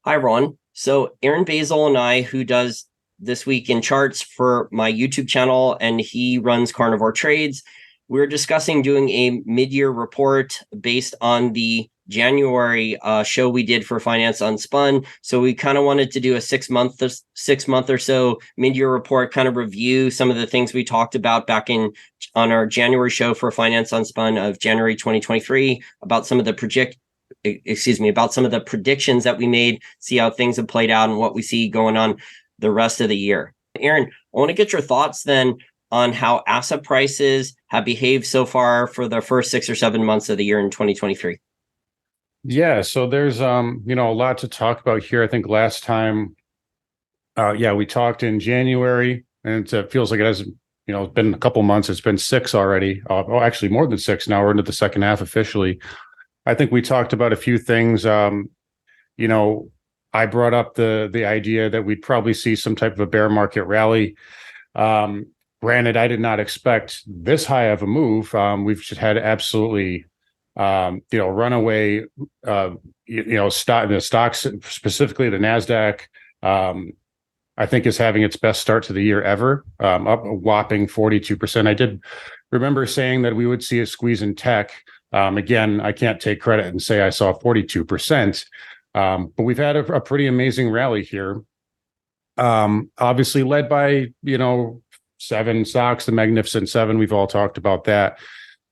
Hi, Ron. So Aaron Basil and I, who does This Week in Charts for my YouTube channel, and he runs Carnivore Trades, we're discussing doing a mid-year report based on the January show we did for Finance Unspun. So we kind of wanted to do a 6 month or so mid-year report, kind of review some of the things we talked about back on our January show for Finance Unspun of January 2023 about some of the about some of the predictions that we made, see how things have played out and what we see going on the rest of the year. Aaron, I want to get your thoughts then on how asset prices have behaved so far for the first 6 or 7 months of the year in 2023. Yeah, so there's a lot to talk about here. I think last time we talked in January, and it feels like it hasn't, it's been a couple months. It's been 6 already. Actually more than 6 now. We're into the second half officially. I think we talked about a few things. I brought up the idea that we'd probably see some type of a bear market rally. Granted, I did not expect this high of a move. We've just had absolutely, runaway, the stocks, specifically the NASDAQ, I think is having its best start to the year ever, up a whopping 42%. I did remember saying that we would see a squeeze in tech. Again, I can't take credit and say I saw 42%, but we've had a pretty amazing rally here. Obviously led by, 7 stocks, the Magnificent Seven. We've all talked about that.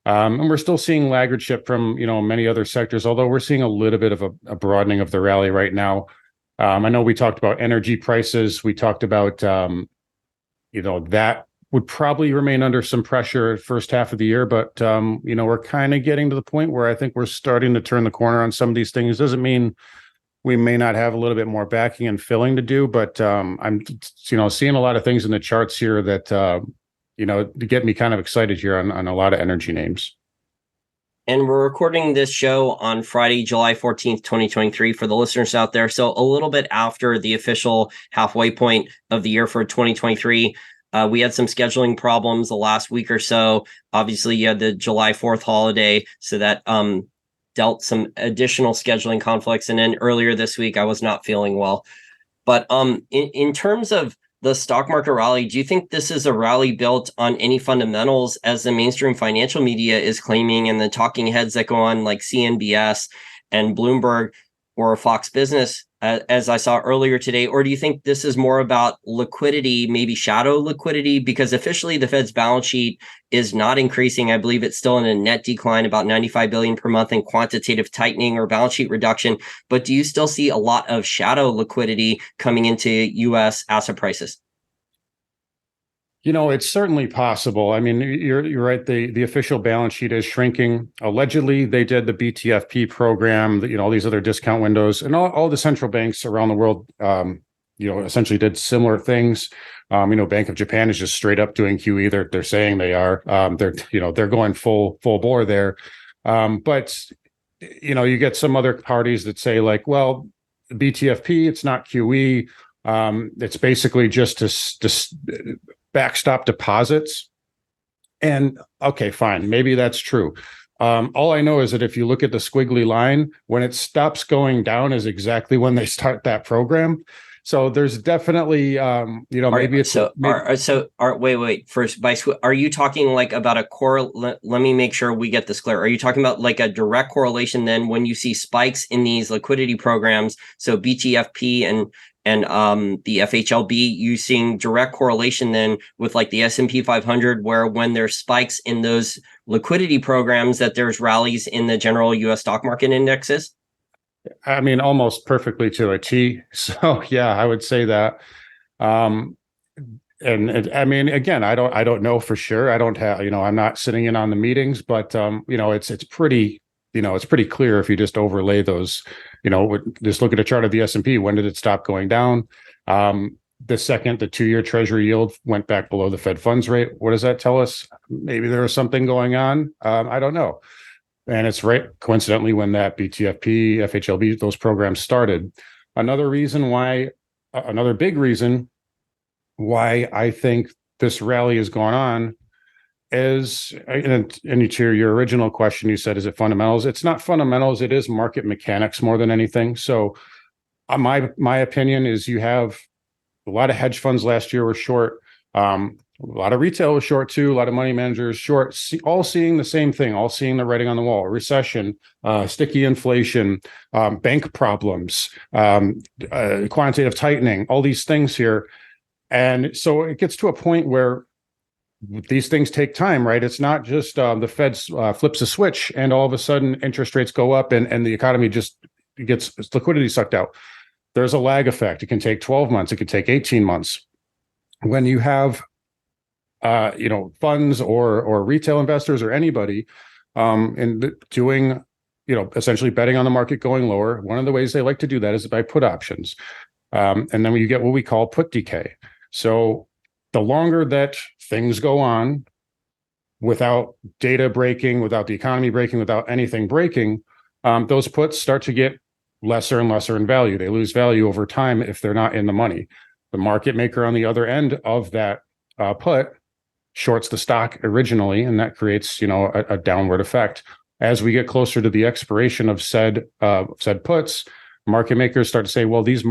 And we're still seeing laggardship from, many other sectors, although we're seeing a little bit of a broadening of the rally right now. I know we talked about energy prices. We talked about, that would probably remain under some pressure first half of the year, but we're kind of getting to the point where I think we're starting to turn the corner on some of these things. Doesn't mean we may not have a little bit more backing and filling to do, but I'm seeing a lot of things in the charts here that to get me kind of excited here on a lot of energy names. And we're recording this show on Friday, July 14th, 2023 for the listeners out there. So a little bit after the official halfway point of the year for 2023. We had some scheduling problems the last week or so. Obviously, you had the July 4th holiday, so that dealt some additional scheduling conflicts. And then earlier this week, I was not feeling well. But in terms of the stock market rally, do you think this is a rally built on any fundamentals, as the mainstream financial media is claiming, and the talking heads that go on like CNBC and Bloomberg or Fox Business, as I saw earlier today? Or do you think this is more about liquidity, maybe shadow liquidity? Because officially the Fed's balance sheet is not increasing. I believe it's still in a net decline, about 95 billion per month in quantitative tightening or balance sheet reduction. But do you still see a lot of shadow liquidity coming into US asset prices? It's certainly possible. I mean, you're right. The official balance sheet is shrinking. Allegedly, they did the BTFP program, all these other discount windows, and all the central banks around the world, essentially did similar things. Bank of Japan is just straight up doing QE. They're saying they are. They're going full bore there. But you get some other parties that say like, well, BTFP, it's not QE. It's basically just to backstop deposits. And okay, fine. Maybe that's true. All I know is that if you look at the squiggly line, when it stops going down is exactly when they start that program. So there's definitely, maybe it's wait. First, are you talking like about let me make sure we get this clear. Are you talking about like a direct correlation then when you see spikes in these liquidity programs? So BTFP and the FHLB, you seeing direct correlation then with like the S&P 500, where when there's spikes in those liquidity programs, that there's rallies in the general US stock market indexes? I mean, almost perfectly to a T. So yeah, I would say that. I mean, again, I don't know for sure. I don't have, I'm not sitting in on the meetings, but it's pretty, it's pretty clear if you just overlay those, just look at a chart of the S&P. When did it stop going down? The second the 2-year Treasury yield went back below the Fed funds rate. What does that tell us? Maybe there was something going on. I don't know. And it's right coincidentally when that BTFP, FHLB, those programs started. Another big reason why I think this rally has gone on is, and to your original question, you said, is it fundamentals? It's not fundamentals. It is market mechanics more than anything. So My opinion is you have a lot of hedge funds last year were short. A lot of retail was short too. A lot of money managers short, all seeing the same thing, all seeing the writing on the wall: recession, sticky inflation, bank problems, quantitative tightening, all these things here. And so it gets to a point where these things take time, right? It's not just the Fed flips a switch and all of a sudden interest rates go up and the economy just gets liquidity sucked out. There's a lag effect. It can take 12 months. It could take 18 months. When you have funds or retail investors or anybody and doing, essentially betting on the market going lower. One of the ways they like to do that is by put options. And then you get what we call put decay. So the longer that things go on without data breaking, without the economy breaking, without anything breaking, those puts start to get lesser and lesser in value. They lose value over time if they're not in the money. The market maker on the other end of that put shorts the stock originally, and that creates, a downward effect. As we get closer to the expiration of said puts, market makers start to say, well, these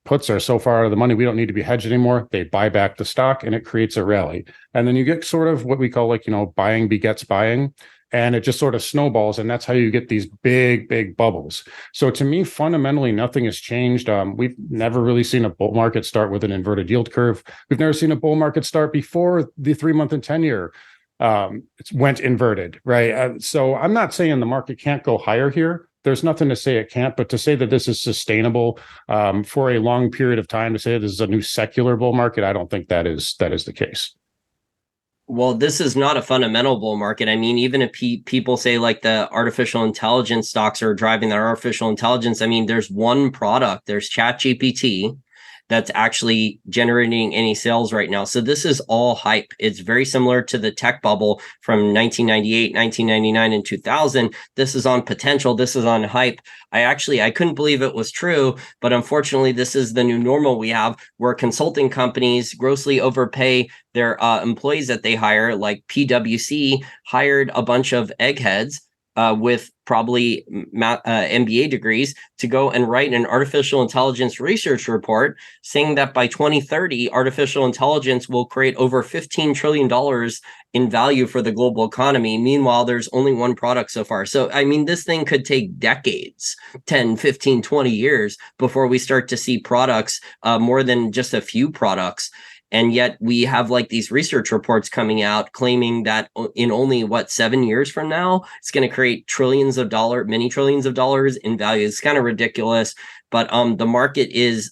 puts are so far out of the money, we don't need to be hedged anymore. They buy back the stock, and it creates a rally. And then you get sort of what we call buying begets buying. And it just sort of snowballs, and that's how you get these big bubbles. So to me, fundamentally, nothing has changed. We've never really seen a bull market start with an inverted yield curve. We've never seen a bull market start before the 3-month and 10-year went inverted, right? So I'm not saying the market can't go higher here. There's nothing to say it can't, but to say that this is sustainable for a long period of time, to say this is a new secular bull market, I don't think that is the case. Well, this is not a fundamental bull market. I mean, even if people say like the artificial intelligence stocks are driving that artificial intelligence, I mean, there's one product, there's ChatGPT, that's actually generating any sales right now. So this is all hype. It's very similar to the tech bubble from 1998, 1999, and 2000. This is on potential. This is on hype. I couldn't believe it was true, but unfortunately, this is the new normal we have, where consulting companies grossly overpay their employees that they hire. Like PwC hired a bunch of eggheads with probably MBA degrees to go and write an artificial intelligence research report saying that by 2030, artificial intelligence will create over $15 trillion in value for the global economy. Meanwhile, there's only one product so far. So, I mean, this thing could take decades, 10, 15, 20 years before we start to see products, more than just a few products. And yet we have like these research reports coming out claiming that in only 7 years from now, it's going to create many trillions of dollars in value. It's kind of ridiculous, but the market is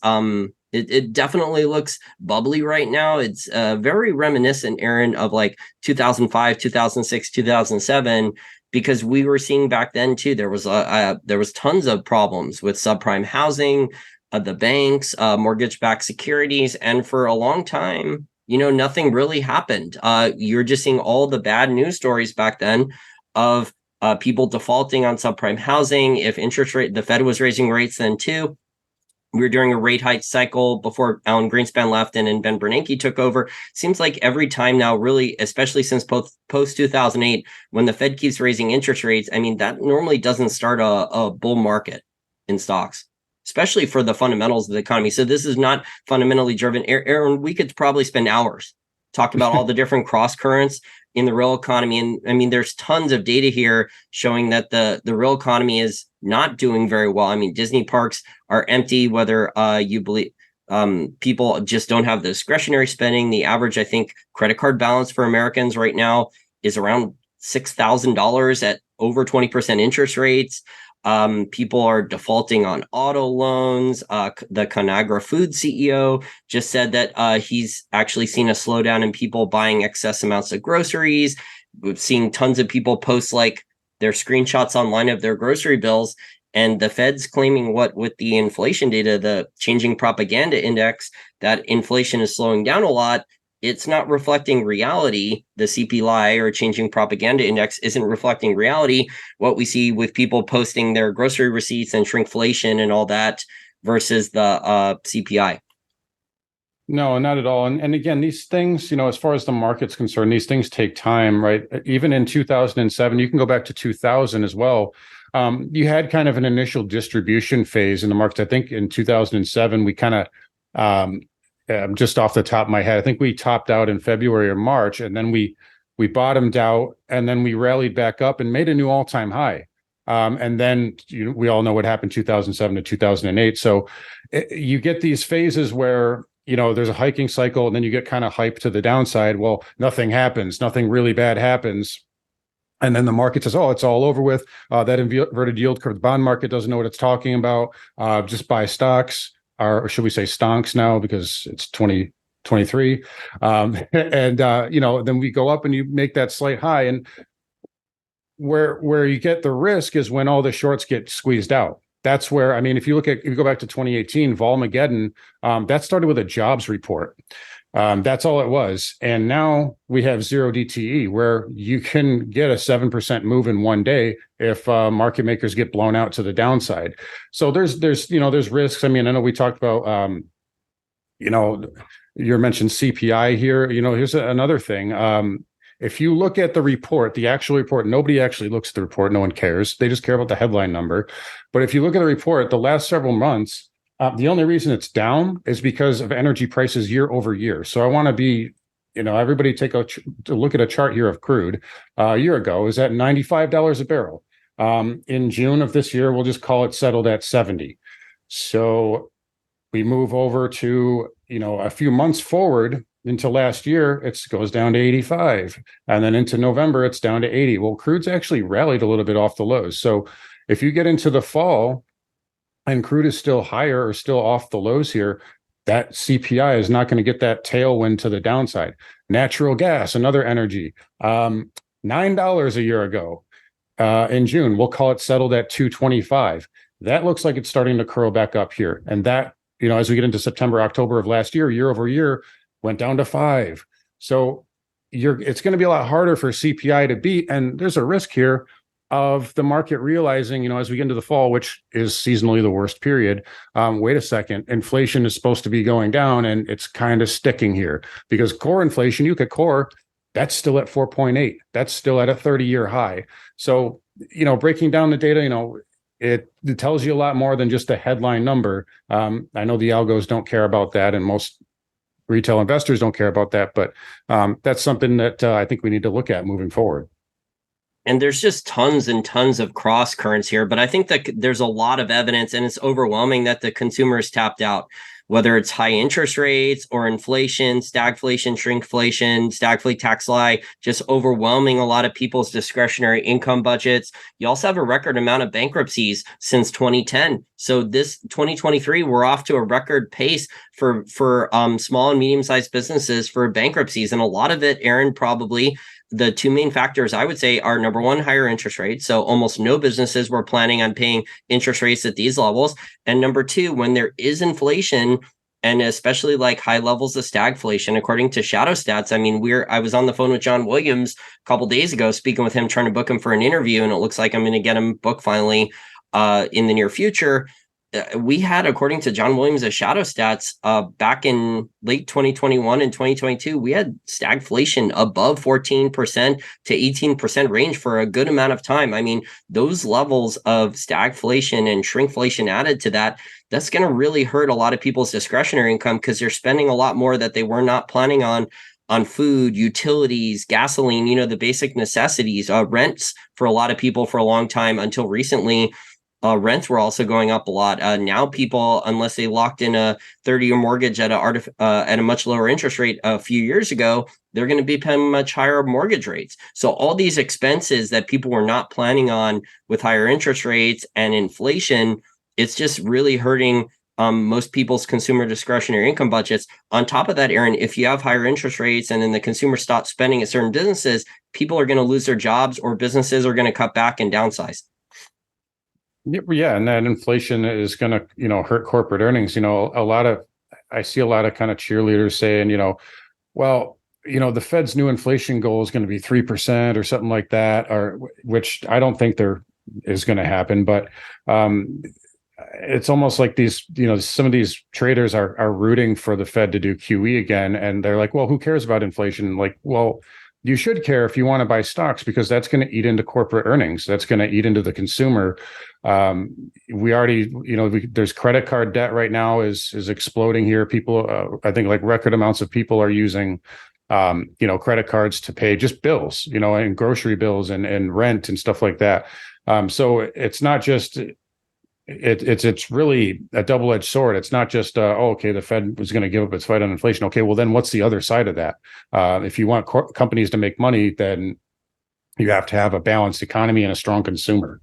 it definitely looks bubbly right now. It's very reminiscent, Aaron, of like 2005, 2006, 2007. Because we were seeing back then too, there was tons of problems with subprime housing, the banks, mortgage-backed securities, and for a long time, nothing really happened. You're just seeing all the bad news stories back then of people defaulting on subprime housing. If the Fed was raising rates then too. We were during a rate hike cycle before Alan Greenspan left and Ben Bernanke took over. Seems like every time now, really, especially since post 2008, when the Fed keeps raising interest rates, I mean, that normally doesn't start a bull market in stocks, especially for the fundamentals of the economy. So this is not fundamentally driven. Aaron, we could probably spend hours talking about all the different cross currents in the real economy. And I mean, there's tons of data here showing that the real economy is not doing very well. I mean, Disney parks are empty, whether you believe people just don't have the discretionary spending. The average, I think, credit card balance for Americans right now is around $6,000 at over 20% interest rates. People are defaulting on auto loans. The Conagra Food CEO just said that he's actually seen a slowdown in people buying excess amounts of groceries. We've seen tons of people post like their screenshots online of their grocery bills. And the Fed's claiming with the inflation data, the changing propaganda index, that inflation is slowing down a lot. It's not reflecting reality. The CPI or changing propaganda index isn't reflecting reality. What we see with people posting their grocery receipts and shrinkflation and all that versus the CPI. No, not at all. And again, these things, as far as the market's concerned, these things take time, right? Even in 2007, you can go back to 2000 as well. you had kind of an initial distribution phase in the markets. I think in 2007, we kind of, just off the top of my head, I think we topped out in February or March, and then we bottomed out, and then we rallied back up and made a new all-time high. And then we all know what happened 2007 to 2008. So you get these phases where, there's a hiking cycle, and then you get kind of hyped to the downside. Well, nothing happens. Nothing really bad happens. And then the market says, oh, it's all over with. That inverted yield curve, the bond market doesn't know what it's talking about. Just buy stocks, or should we say stonks now, because it's 2023. And then we go up and you make that slight high. And where you get the risk is when all the shorts get squeezed out. That's where, I mean, if you go back to 2018, Volmageddon, that started with a jobs report. That's all it was. And now we have zero DTE, where you can get a 7% move in one day if market makers get blown out to the downside. So there's risks. I mean, I know we talked about, you mentioned CPI here. Here's another thing. If you look at the report, the actual report, nobody actually looks at the report. No one cares. They just care about the headline number. But if you look at the report, the last several months, the only reason it's down is because of energy prices year over year. So I want to be, everybody take a look at a chart here of crude. A year ago, it was at $95 a barrel. In June of this year, we'll just call it settled at 70. So we move over to, a few months forward into last year, it goes down to 85. And then into November, it's down to 80. Well, crude's actually rallied a little bit off the lows. So if you get into the fall and crude is still higher or still off the lows here, that CPI is not going to get that tailwind to the downside. Natural gas, another energy, $9 a year ago in June, we'll call it settled at 225. That looks like it's starting to curl back up here. And that, as we get into September, October of last year over year, went down to 5. So it's going to be a lot harder for CPI to beat. And there's a risk here of the market realizing, as we get into the fall, which is seasonally the worst period, wait a second, inflation is supposed to be going down, and it's kind of sticking here because core inflation, you look at core, that's still at 4.8. That's still at a 30-year high. So, breaking down the data, it tells you a lot more than just a headline number. I know the algos don't care about that, and most retail investors don't care about that, but that's something that I think we need to look at moving forward. And there's just tons and tons of cross currents here, but I think that there's a lot of evidence, and it's overwhelming that the consumer is tapped out, whether it's high interest rates or inflation, stagflation, shrinkflation, stagflate, tax lie, just overwhelming a lot of people's discretionary income budgets. You also have a record amount of bankruptcies since 2010. So this 2023, we're off to a record pace for small and medium-sized businesses for bankruptcies. And a lot of it, Aaron, probably the two main factors I would say are, number one, higher interest rates. So almost no businesses were planning on paying interest rates at these levels. And number two, when there is inflation, and especially like high levels of stagflation, according to Shadow Stats, I mean, I was on the phone with John Williams a couple days ago, speaking with him, trying to book him for an interview. And it looks like I'm going to get him booked finally in the near future. We had, according to John Williams of Shadow Stats, back in late 2021 and 2022, we had stagflation above 14% to 18% range for a good amount of time. I mean, those levels of stagflation and shrinkflation added to that, that's going to really hurt a lot of people's discretionary income because they're spending a lot more that they were not planning on food, utilities, gasoline, the basic necessities, rents for a lot of people for a long time until recently. Rents were also going up a lot. Now people, unless they locked in a 30-year mortgage at a much lower interest rate a few years ago, they're going to be paying much higher mortgage rates. So all these expenses that people were not planning on with higher interest rates and inflation, it's just really hurting most people's consumer discretionary income budgets. On top of that, Aaron, if you have higher interest rates and then the consumer stops spending at certain businesses, people are going to lose their jobs or businesses are going to cut back and downsize. Yeah, and that inflation is going to, hurt corporate earnings. I see a lot of kind of cheerleaders saying, the Fed's new inflation goal is going to be 3% or something like that, which I don't think there is going to happen. But it's almost like these, some of these traders are rooting for the Fed to do QE again, and they're like, well, who cares about inflation? Like, well, you should care if you want to buy stocks, because that's going to eat into corporate earnings. That's going to eat into the consumer. We already, there's credit card debt right now is exploding here. People, I think like record amounts of people are using, credit cards to pay just bills, and grocery bills and rent and stuff like that. So it's not just, it's really a double-edged sword. It's not just okay, the Fed was going to give up its fight on inflation. Okay, well then what's the other side of that? If you want companies to make money, then you have to have a balanced economy and a strong consumer.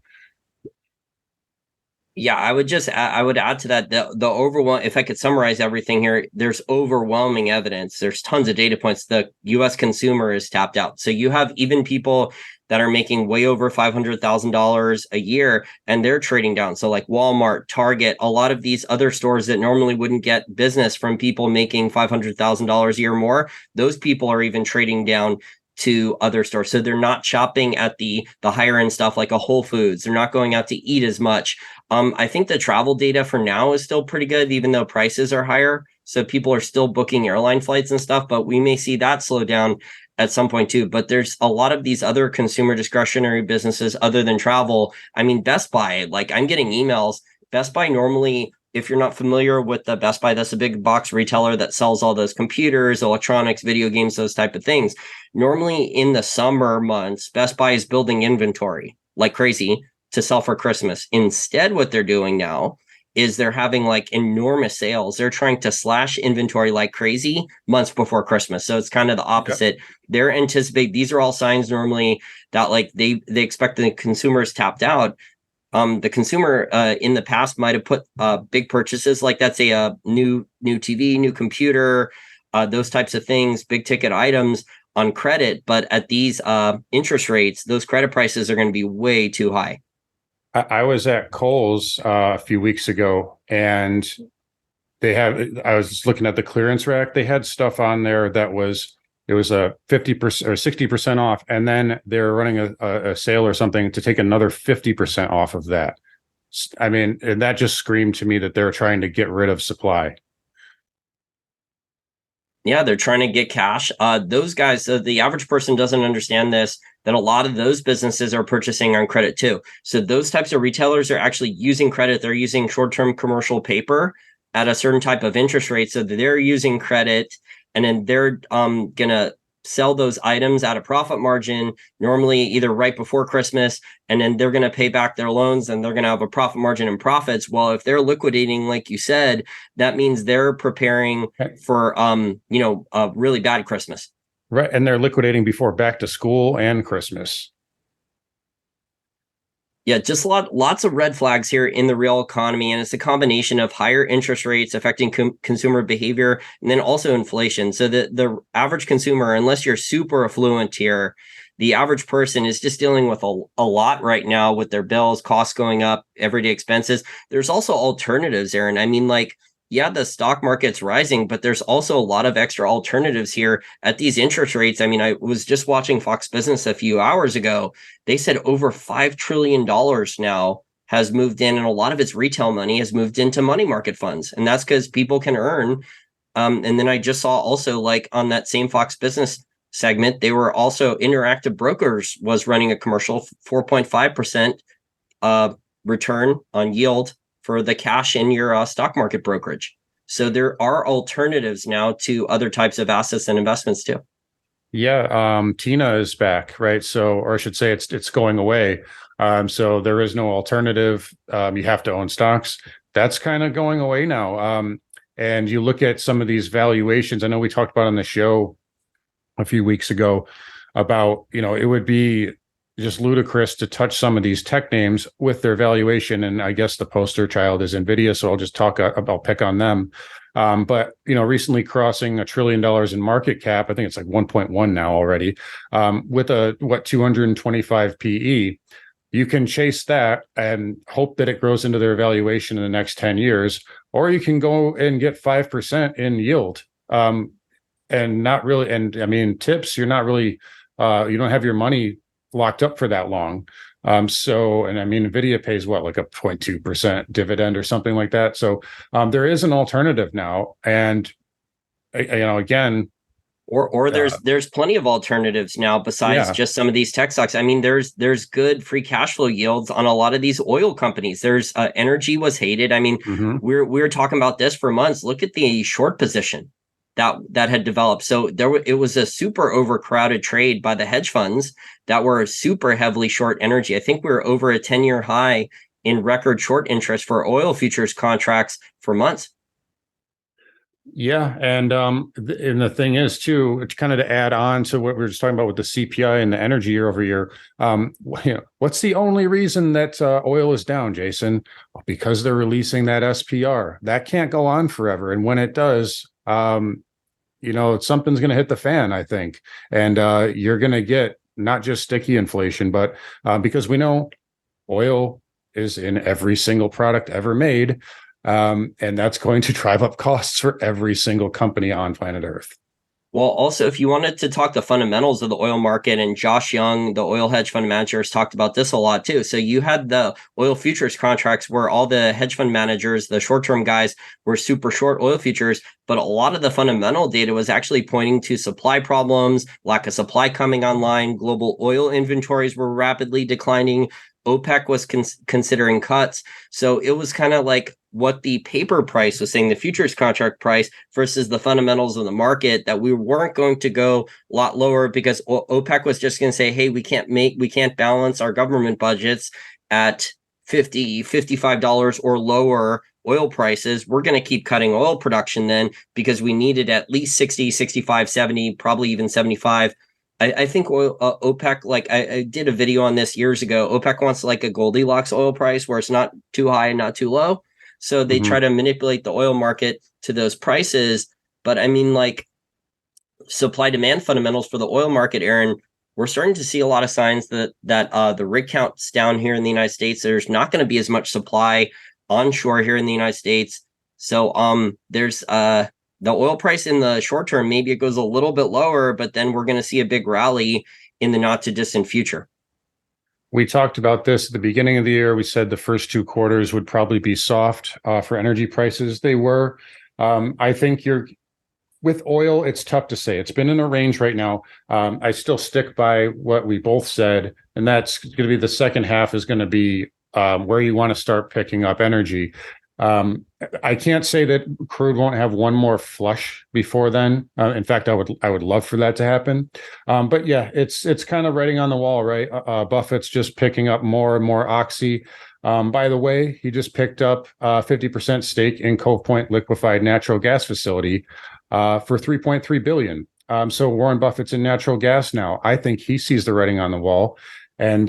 Yeah, I would add to that the overwhelm. If I could summarize everything here, there's overwhelming evidence. There's tons of data points. The U.S. consumer is tapped out. So you have even people that are making way over $500,000 a year, and they're trading down. So like Walmart, Target, a lot of these other stores that normally wouldn't get business from people making $500,000 a year or more, those people are even trading down to other stores. So they're not shopping at the higher end stuff like a Whole Foods. They're not going out to eat as much. I think the travel data for now is still pretty good, even though prices are higher. So people are still booking airline flights and stuff, but we may see that slow down at some point too. But there's a lot of these other consumer discretionary businesses other than travel. I mean, Best Buy, like I'm getting emails. Best Buy normally, if you're not familiar with the Best Buy, that's a big box retailer that sells all those computers, electronics, video games, those type of things. Normally in the summer months, Best Buy is building inventory like crazy to sell for Christmas. Instead, what they're doing now is they're having like enormous sales. They're trying to slash inventory like crazy months before Christmas. So it's kind of the opposite. Okay. They're anticipating, these are all signs normally that like they expect the consumers tapped out. The consumer in the past might have put big purchases, like that's a new TV, new computer, those types of things, big ticket items on credit. But at these interest rates, those credit prices are going to be way too high. I was at Kohl's a few weeks ago, and I was just looking at the clearance rack. They had stuff on there that it was a 50% or 60% off. And then they're running a sale or something to take another 50% off of that. I mean, and that just screamed to me that they're trying to get rid of supply. Yeah, they're trying to get cash. Those guys, the average person doesn't understand this, that a lot of those businesses are purchasing on credit too. So those types of retailers are actually using credit. They're using short-term commercial paper at a certain type of interest rate. So they're using credit, and then they're going to sell those items at a profit margin, normally either right before Christmas, and then they're going to pay back their loans and they're going to have a profit margin and profits. Well, if they're liquidating, like you said, that means they're preparing for, a really bad Christmas. Right. And they're liquidating before back to school and Christmas. Yeah, just lots of red flags here in the real economy. And it's a combination of higher interest rates affecting consumer behavior, and then also inflation. So the average consumer, unless you're super affluent here, the average person is just dealing with a lot right now with their bills, costs going up, everyday expenses. There's also alternatives, Aaron. I mean, like, yeah, the stock market's rising, but there's also a lot of extra alternatives here at these interest rates. I mean, I was just watching Fox Business a few hours ago. They said over $5 trillion now has moved in, and a lot of its retail money has moved into money market funds. And that's because people can earn. And then I just saw also, like on that same Fox Business segment, they were also Interactive Brokers was running a commercial 4.5% return on yield for the cash in your stock market brokerage. So there are alternatives now to other types of assets and investments too. Yeah, Tina is back, right? So, or I should say, it's going away. So there is no alternative. You have to own stocks. That's kind of going away now. And you look at some of these valuations. I know we talked about on the show a few weeks ago about, it would be just ludicrous to touch some of these tech names with their valuation. And I guess the poster child is NVIDIA. So I'll just pick on them. But, recently crossing $1 trillion in market cap, I think it's like 1.1 now already, with 225 PE. You can chase that and hope that it grows into their valuation in the next 10 years, or you can go and get 5% in yield. And not really, and I mean, tips, you're not really, you don't have your money locked up for that long. So, and I mean, NVIDIA pays what, like a 0.2% dividend or something like that. So there is an alternative now. And, again, Or Uh, there's plenty of alternatives now besides yeah. just some of these tech stocks. I mean, there's good free cash flow yields on a lot of these oil companies. There's energy was hated. I mean, Hmm. we were talking about this for months. Look at the short position that had developed. So it was a super overcrowded trade by the hedge funds that were super heavily short energy. I think we were over a 10-year high in record short interest for oil futures contracts for months. Yeah, and the thing is too, it's kind of to add on to what we were just talking about with the CPI and the energy year over year. What's the only reason that oil is down, Jason? Because they're releasing that SPR. That can't go on forever, and when it does, something's going to hit the fan, I think, and you're going to get not just sticky inflation, but because we know oil is in every single product ever made. And that's going to drive up costs for every single company on planet Earth. Well, also, if you wanted to talk the fundamentals of the oil market, and Josh Young, the oil hedge fund manager, has talked about this a lot too. So you had the oil futures contracts where all the hedge fund managers, the short-term guys, were super short oil futures, but a lot of the fundamental data was actually pointing to supply problems, lack of supply coming online, global oil inventories were rapidly declining. OPEC was considering cuts. So it was kind of like what the paper price was saying, the futures contract price versus the fundamentals of the market, that we weren't going to go a lot lower because OPEC was just going to say, hey, we can't balance our government budgets at $50-$55 or lower oil prices. We're going to keep cutting oil production then because we needed at least 60, 65, 70, probably even 75. I think OPEC, like I did a video on this years ago. OPEC wants like a Goldilocks oil price where it's not too high and not too low. So they try to manipulate the oil market to those prices. But I mean, like supply demand fundamentals for the oil market, Aaron, we're starting to see a lot of signs that the rig count's down here in the United States. There's not going to be as much supply onshore here in the United States. So there's the oil price in the short term, maybe it goes a little bit lower, but then we're going to see a big rally in the not too distant future. We talked about this at the beginning of the year. We said the first two quarters would probably be soft for energy prices. They were. I think with oil, it's tough to say. It's been in a range right now. I still stick by what we both said, and that's going to be the second half is going to be where you want to start picking up energy. I can't say that crude won't have one more flush before then. In fact, I would love for that to happen. But yeah, it's kind of writing on the wall, right? Buffett's just picking up more and more oxy. By the way, he just picked up 50% stake in Cove Point liquefied natural gas facility for $3.3 billion. So Warren Buffett's in natural gas now. I think he sees the writing on the wall, and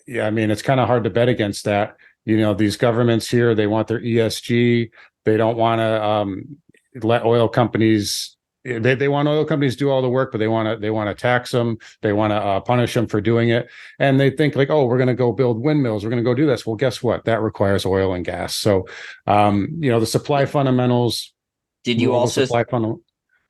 yeah, I mean it's kind of hard to bet against that. These governments here, they want their ESG. They don't want to let oil companies. They want oil companies to do all the work, but they want to tax them. They want to punish them for doing it, and they think like, oh, we're going to go build windmills. We're going to go do this. Well, guess what? That requires oil and gas. So, the supply fundamentals. Did you also Supply funnel.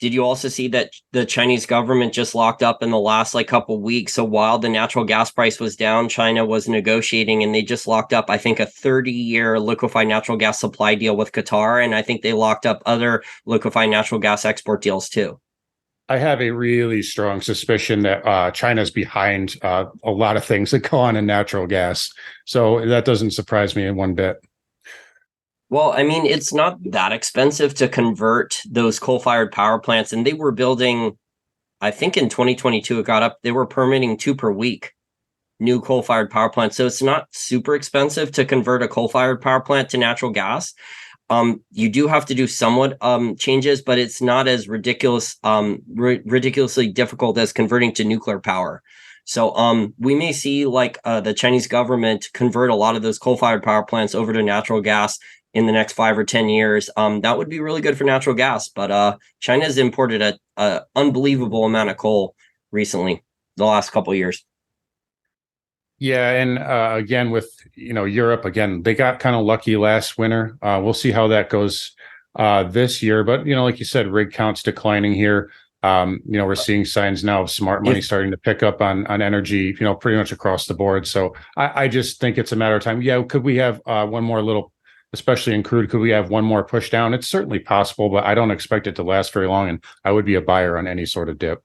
Did you also see that the Chinese government just locked up in the last like couple of weeks? So while the natural gas price was down, China was negotiating and they just locked up, I think, a 30-year liquefied natural gas supply deal with Qatar. And I think they locked up other liquefied natural gas export deals too. I have a really strong suspicion that China's behind a lot of things that go on in natural gas. So that doesn't surprise me in one bit. Well, I mean, it's not that expensive to convert those coal-fired power plants. And they were building, I think in 2022, it got up, they were permitting 2 per week, new coal-fired power plants. So it's not super expensive to convert a coal-fired power plant to natural gas. You do have to do somewhat changes, but it's not as ridiculously difficult as converting to nuclear power. So we may see like the Chinese government convert a lot of those coal-fired power plants over to natural gas in the next 5 or 10 years. That would be really good for natural gas. But China's imported a unbelievable amount of coal recently, the last couple of years. Yeah, and again with Europe, again they got kind of lucky last winter. We'll see how that goes this year. But like you said, rig counts declining here. We're seeing signs now of smart money starting to pick up on energy. Pretty much across the board. So I just think it's a matter of time. Yeah, could we have one more little especially in crude. Could we have one more push down? It's certainly possible, but I don't expect it to last very long. And I would be a buyer on any sort of dip.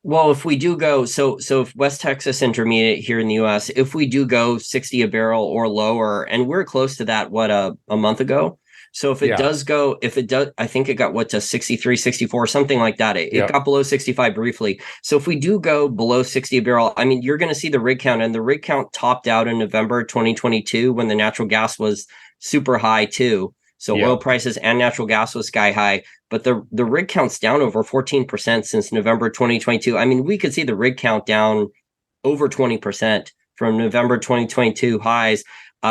Well, if we do go, so if West Texas Intermediate here in the US, if we do go 60 a barrel or lower, and we're close to that, what, a month ago? So if it Yeah. does go, if it does, I think it got what, to 63, 64, something like that. It Yeah. got below 65 briefly. So if we do go below 60 a barrel, I mean, you're going to see the rig count, and the rig count topped out in November 2022 when the natural gas was super high too. So Yeah. oil prices and natural gas was sky high, but the rig count's down over 14% since November 2022. I mean, we could see the rig count down over 20% from November 2022 highs.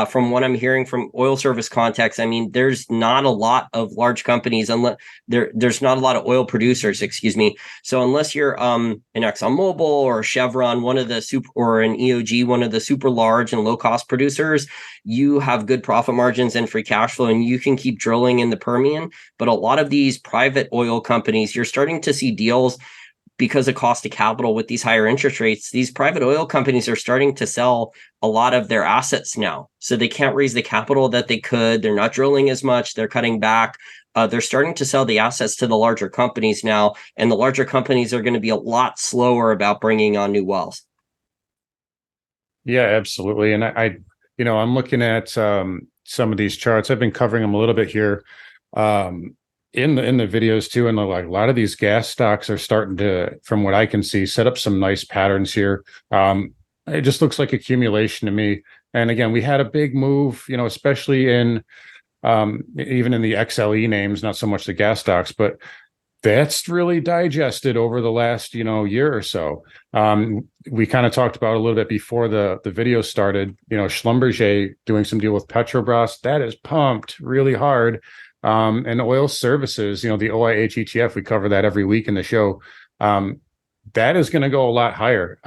From what I'm hearing from oil service contacts, I mean, there's not a lot of large companies unless there's not a lot of oil producers, excuse me. So unless you're an ExxonMobil or Chevron, one of the super, or an EOG, one of the super large and low cost producers, you have good profit margins and free cash flow, and you can keep drilling in the Permian. But a lot of these private oil companies, you're starting to see deals because of cost of capital with these higher interest rates. These private oil companies are starting to sell a lot of their assets now. So they can't raise the capital that they could. They're not drilling as much. They're cutting back. They're starting to sell the assets to the larger companies now. And the larger companies are going to be a lot slower about bringing on new wells. Yeah, absolutely. And I'm looking at some of these charts. I've been covering them a little bit here. In the videos too, and like a lot of these gas stocks are starting to, from what I can see, set up some nice patterns here. It just looks like accumulation to me. And again, we had a big move, especially in even in the XLE names, not so much the gas stocks, but that's really digested over the last year or so. We kind of talked about a little bit before the video started. Schlumberger doing some deal with Petrobras, that is pumped really hard. And oil services, the OIH ETF, we cover that every week in the show. That is going to go a lot higher.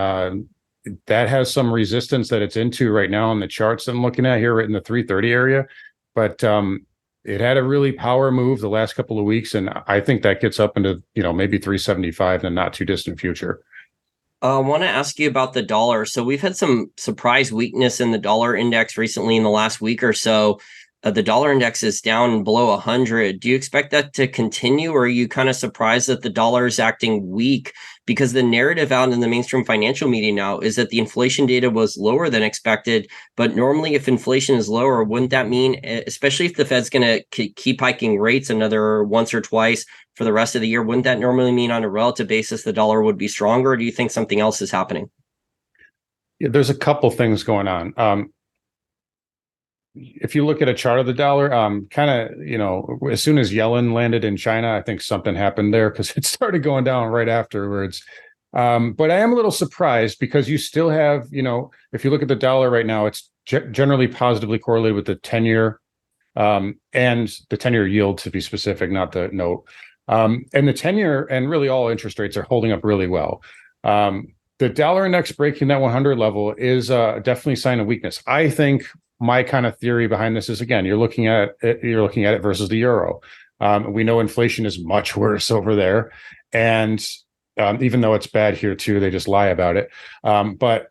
That has some resistance that it's into right now on the charts I'm looking at here, right in the 330 area. But it had a really power move the last couple of weeks, and I think that gets up into maybe 375 in the not too distant future. I want to ask you about the dollar. So we've had some surprise weakness in the dollar index recently in the last week or so. The dollar index is down below 100. Do you expect that to continue, or are you kind of surprised that the dollar is acting weak? Because the narrative out in the mainstream financial media now is that the inflation data was lower than expected. But normally, if inflation is lower, wouldn't that mean, especially if the Fed's going to keep hiking rates another once or twice for the rest of the year, wouldn't that normally mean on a relative basis the dollar would be stronger? Or do you think something else is happening? Yeah, there's a couple things going on. If you look at a chart of the dollar, kind of, as soon as Yellen landed in China, I think something happened there because it started going down right afterwards. But I am a little surprised because you still have, if you look at the dollar right now, it's generally positively correlated with the 10-year and the 10-year yield, to be specific, not the note. And the 10-year and really all interest rates are holding up really well. The dollar index breaking that 100 level is definitely a sign of weakness. I think my kind of theory behind this is, again, you're looking at it versus the euro. We know inflation is much worse over there, and even though it's bad here too, they just lie about it. But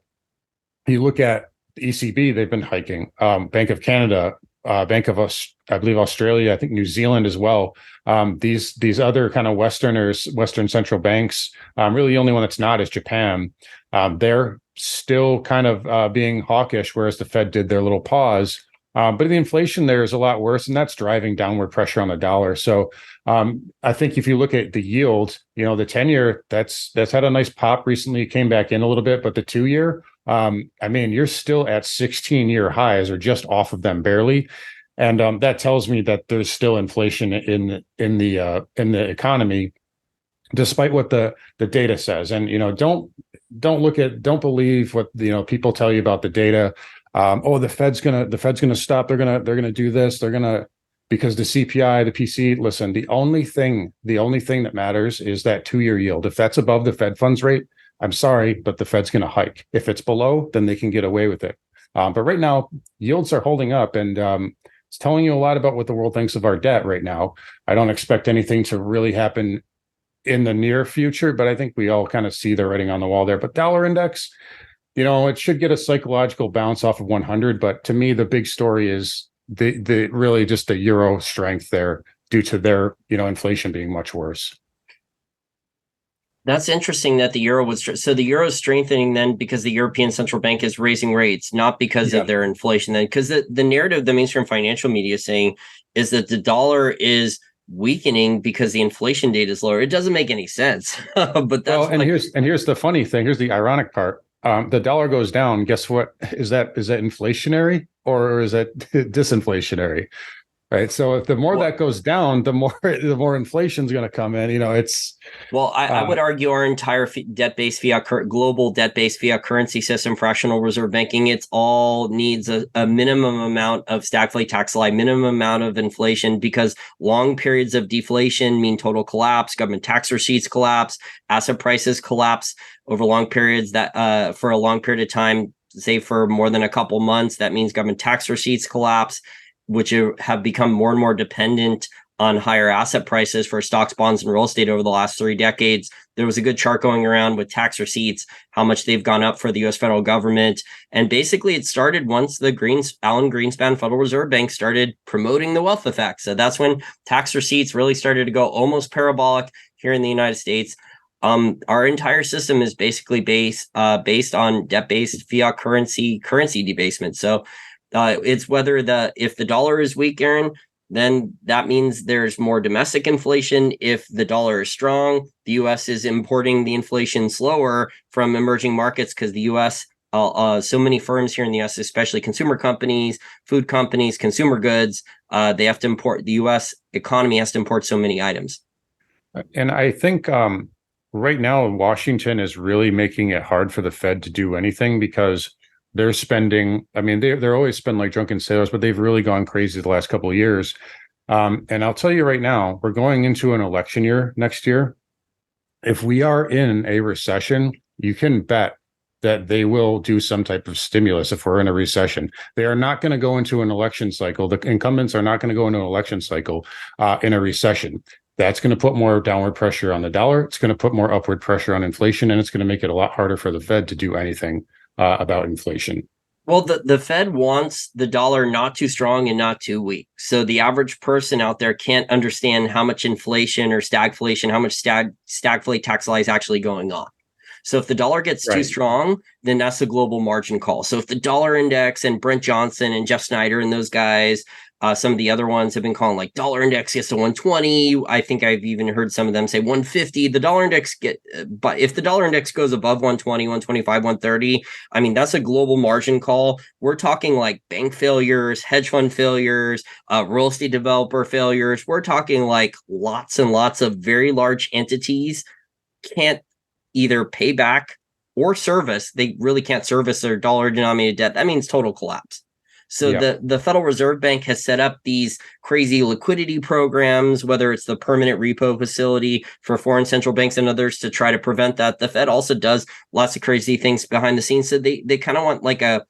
you look at the ECB; they've been hiking. Bank of Canada, I believe Australia, I think New Zealand as well. These other kind of Western central banks. Really, the only one that's not is Japan. They're still kind of being hawkish, whereas the Fed did their little pause. But the inflation there is a lot worse, and that's driving downward pressure on the dollar. So I think if you look at the yield, the 10-year, that's had a nice pop recently. It came back in a little bit, but the 2-year, you're still at 16-year highs or just off of them barely. And that tells me that there's still inflation in the economy, despite what the data says. And don't believe what people tell you about the data. The Fed's gonna stop. They're gonna do this. Because the CPI, the PC. Listen, the only thing that matters is that 2-year yield. If that's above the Fed funds rate, I'm sorry, but the Fed's gonna hike. If it's below, then they can get away with it. But right now, yields are holding up, and it's telling you a lot about what the world thinks of our debt right now. I don't expect anything to really happen in the near future, but I think we all kind of see the writing on the wall there. But dollar index, it should get a psychological bounce off of 100. But to me, the big story is the really just the euro strength there due to their, inflation being much worse. That's interesting that the euro was so the euro is strengthening then because the European Central Bank is raising rates, not because of their inflation. Then, because the narrative the mainstream financial media is saying is that the dollar is weakening because the inflation data is lower. It doesn't make any sense. But that's here's the funny thing. Here's the ironic part. The dollar goes down. Guess what? Is that inflationary or is that disinflationary? Right. So if the more that goes down, the more inflation is going to come in. It's I would argue our entire debt-based global debt-based fiat currency system, fractional reserve banking, it's all needs a minimum amount of stagflate tax lie, minimum amount of inflation, because long periods of deflation mean total collapse, government tax receipts collapse, asset prices collapse over long periods. That for a long period of time, say for more than a couple months, that means government tax receipts collapse, which have become more and more dependent on higher asset prices for stocks, bonds, and real estate over the last 3 decades. There was a good chart going around with tax receipts, how much they've gone up for the U.S. federal government. And basically it started once the Alan Greenspan Federal Reserve Bank started promoting the wealth effect. So that's when tax receipts really started to go almost parabolic here in the United States. Our entire system is basically based on debt-based fiat currency debasement. So it's if the dollar is weak, Aaron, then that means there's more domestic inflation. If the dollar is strong, the U.S. is importing the inflation slower from emerging markets because the U.S. So many firms here in the U.S., especially consumer companies, food companies, consumer goods, they have to import. The U.S. economy has to import so many items. And I think right now Washington is really making it hard for the Fed to do anything because they're spending. I mean, they're always spend like drunken sailors, but they've really gone crazy the last couple of years. And I'll tell you right now, we're going into an election year next year. If we are in a recession, you can bet that they will do some type of stimulus if we're in a recession. They are not going to go into an election cycle. The incumbents are not going to go into an election cycle in a recession. That's going to put more downward pressure on the dollar. It's going to put more upward pressure on inflation, and it's going to make it a lot harder for the Fed to do anything about inflation. Well, the Fed wants the dollar not too strong and not too weak. So the average person out there can't understand how much inflation or stagflation, how much stagflate tax lie is actually going on. So if the dollar gets too strong, then that's a global margin call. So if the dollar index and Brent Johnson and Jeff Snyder and those guys, some of the other ones have been calling like dollar index gets to 120. I think I've even heard some of them say 150. The dollar index but if the dollar index goes above 120, 125, 130, I mean, that's a global margin call. We're talking like bank failures, hedge fund failures, real estate developer failures. We're talking like lots and lots of very large entities can't either pay back or service. They really can't service their dollar denominated debt. That means total collapse. So the Federal Reserve Bank has set up these crazy liquidity programs, whether it's the permanent repo facility for foreign central banks and others to try to prevent that. The Fed also does lots of crazy things behind the scenes. So they kind of want like a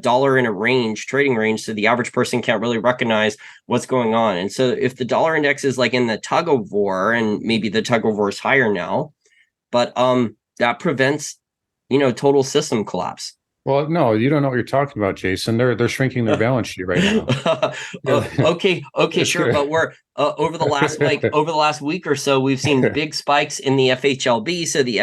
dollar in a range, trading range, so the average person can't really recognize what's going on. And so if the dollar index is like in the tug of war, and maybe the tug of war is higher now, but that prevents, total system collapse. Well, no, you don't know what you're talking about, Jason. They're shrinking their balance sheet right now. Okay, sure, but we're over the last week or so, we've seen big spikes in the FHLB. So the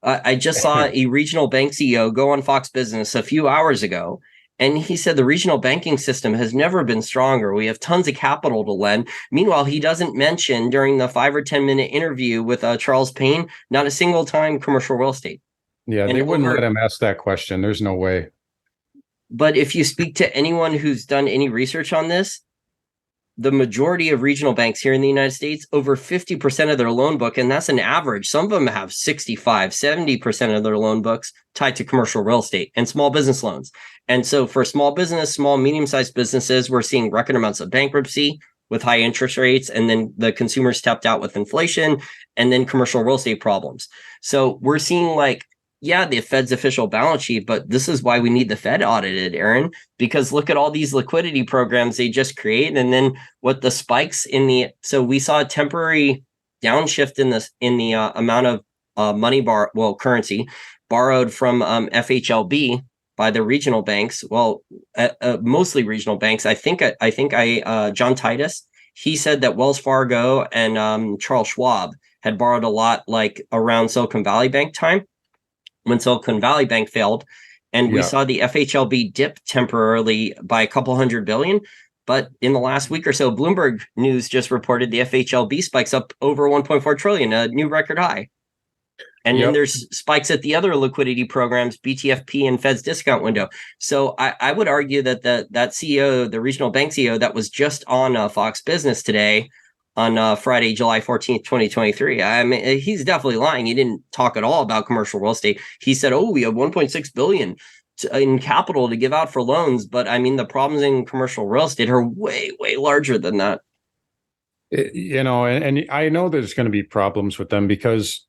I just saw a regional bank CEO go on Fox Business a few hours ago, and he said the regional banking system has never been stronger. We have tons of capital to lend. Meanwhile, he doesn't mention during the 5 or 10 minute interview with Charles Payne, not a single time commercial real estate. Yeah, they wouldn't let him ask that question. There's no way. But if you speak to anyone who's done any research on this, the majority of regional banks here in the United States, over 50% of their loan book, and that's an average. Some of them have 65, 70% of their loan books tied to commercial real estate and small business loans. And so for small medium-sized businesses, we're seeing record amounts of bankruptcy with high interest rates, and then the consumers tapped out with inflation, and then commercial real estate problems. So we're seeing the Fed's official balance sheet, but this is why we need the Fed audited, Aaron, because look at all these liquidity programs they just create. And then what the spikes so we saw a temporary downshift in the amount of currency borrowed from FHLB by the regional banks. Well, mostly regional banks. John Titus, he said that Wells Fargo and Charles Schwab had borrowed a lot, like around Silicon Valley Bank time, when Silicon Valley Bank failed. And we saw the FHLB dip temporarily by a couple hundred billion. But in the last week or so, Bloomberg News just reported the FHLB spikes up over 1.4 trillion, a new record high. And then there's spikes at the other liquidity programs, BTFP and Fed's discount window. So I would argue that that CEO, the regional bank CEO that was just on Fox Business today on Friday, July 14th, 2023. I mean, he's definitely lying. He didn't talk at all about commercial real estate. He said, oh, we have 1.6 billion in capital to give out for loans. But I mean, the problems in commercial real estate are way, way larger than that. And I know there's going to be problems with them because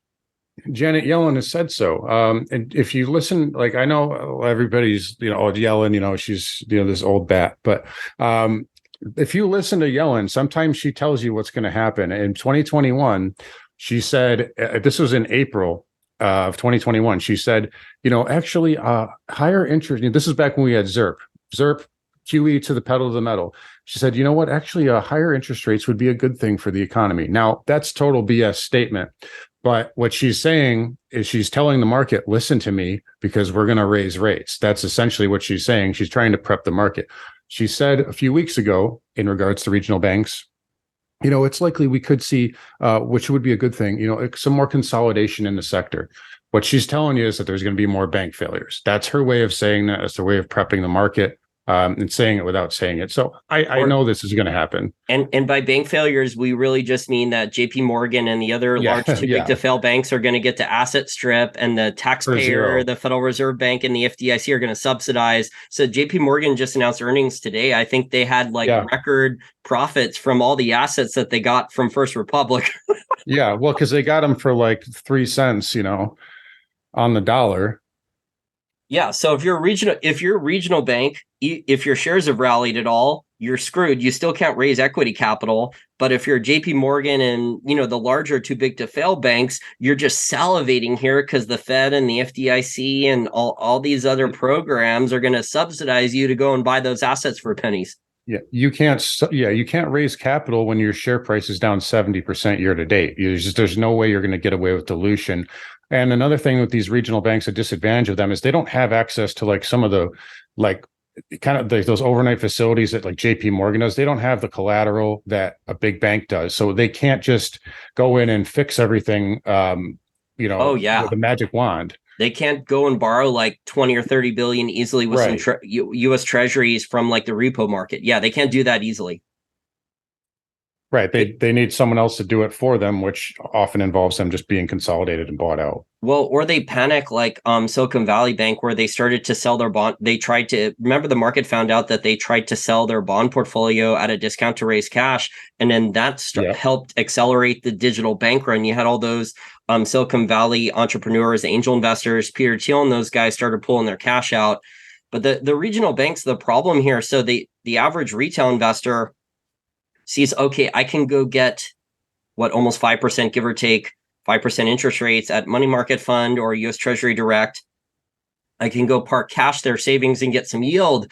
Janet Yellen has said so. And if you listen, like, I know everybody's, Yellen, she's, this old bat, but if you listen to Yellen, sometimes she tells you what's going to happen. In 2021, she said, this was in April of 2021, she said, actually higher interest, this is back when we had ZIRP, QE to the pedal to the metal. She said, you know what, actually higher interest rates would be a good thing for the economy. Now, that's total BS statement. But what she's saying is she's telling the market, listen to me, because we're going to raise rates. That's essentially what she's saying. She's trying to prep the market. She said a few weeks ago, in regards to regional banks, it's likely we could see, which would be a good thing, some more consolidation in the sector. What she's telling you is that there's going to be more bank failures. That's her way of saying that. It's her way of prepping the market. And saying it without saying it. So I know this is going to happen. And by bank failures, we really just mean that JP Morgan and the other large too big to fail banks are going to get to asset strip, and the taxpayer, the Federal Reserve Bank and the FDIC are going to subsidize. So JP Morgan just announced earnings today. I think they had record profits from all the assets that they got from First Republic. Well, because they got them for like 3 cents, on the dollar. Yeah. So if you're a regional bank, if your shares have rallied at all, you're screwed. You still can't raise equity capital. But if you're JP Morgan and, the larger too big to fail banks, you're just salivating here because the Fed and the FDIC and all these other programs are going to subsidize you to go and buy those assets for pennies. You can't raise capital when your share price is down 70% year to date. There's no way you're going to get away with dilution. And another thing with these regional banks, a disadvantage of them is they don't have access to like some of the those overnight facilities that like JP Morgan does. They don't have the collateral that a big bank does. So they can't just go in and fix everything, with a magic wand. They can't go and borrow like 20 or 30 billion easily with some U.S. Treasuries from like the repo market. Yeah, they can't do that easily. Right. They need someone else to do it for them, which often involves them just being consolidated and bought out. Well, or they panic like Silicon Valley Bank, where they started to sell their bond. They tried to, remember, the market found out that they tried to sell their bond portfolio at a discount to raise cash. And then that helped accelerate the digital bank run. You had all those Silicon Valley entrepreneurs, angel investors, Peter Thiel and those guys started pulling their cash out. But the regional banks, the problem here, so the average retail investor sees, okay, I can go get almost 5%, give or take 5% interest rates at money market fund or US Treasury Direct. I can go park cash their savings and get some yield,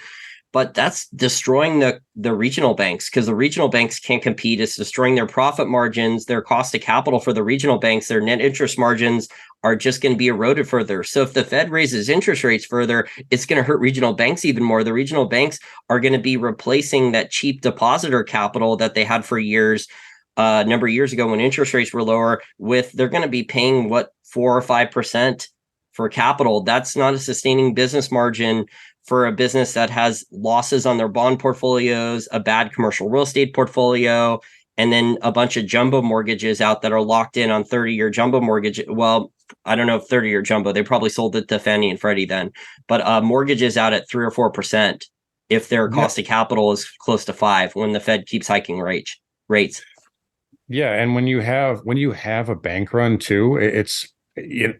but that's destroying the regional banks, because the regional banks can't compete. It's destroying their profit margins, their cost of capital for the regional banks. Their net interest margins are just going to be eroded further. So if the Fed raises interest rates further, it's going to hurt regional banks even more. The regional banks are going to be replacing that cheap depositor capital that they had for years, a number of years ago when interest rates were lower, they're going to be paying 4 or 5% for capital. That's not a sustaining business margin for a business that has losses on their bond portfolios, a bad commercial real estate portfolio, and then a bunch of jumbo mortgages out that are locked in on 30-year jumbo mortgage. Well, I don't know if 30-year jumbo, they probably sold it to Fannie and Freddie then, but mortgages out at 3 or 4% if their cost of capital is close to 5 when the Fed keeps hiking rates. Yeah, and when you have a bank run too,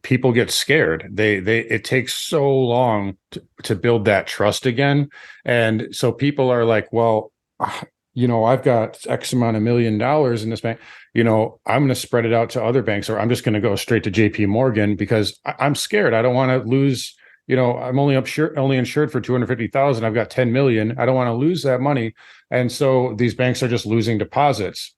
people get scared. It takes so long to build that trust again, and so people are like, well, I've got X amount of $1 million in this bank. I'm going to spread it out to other banks, or I'm just going to go straight to JP Morgan because I'm scared. I don't want to lose I'm only insured for 250,000. I've got 10 million. I don't want to lose that money. And so these banks are just losing deposits.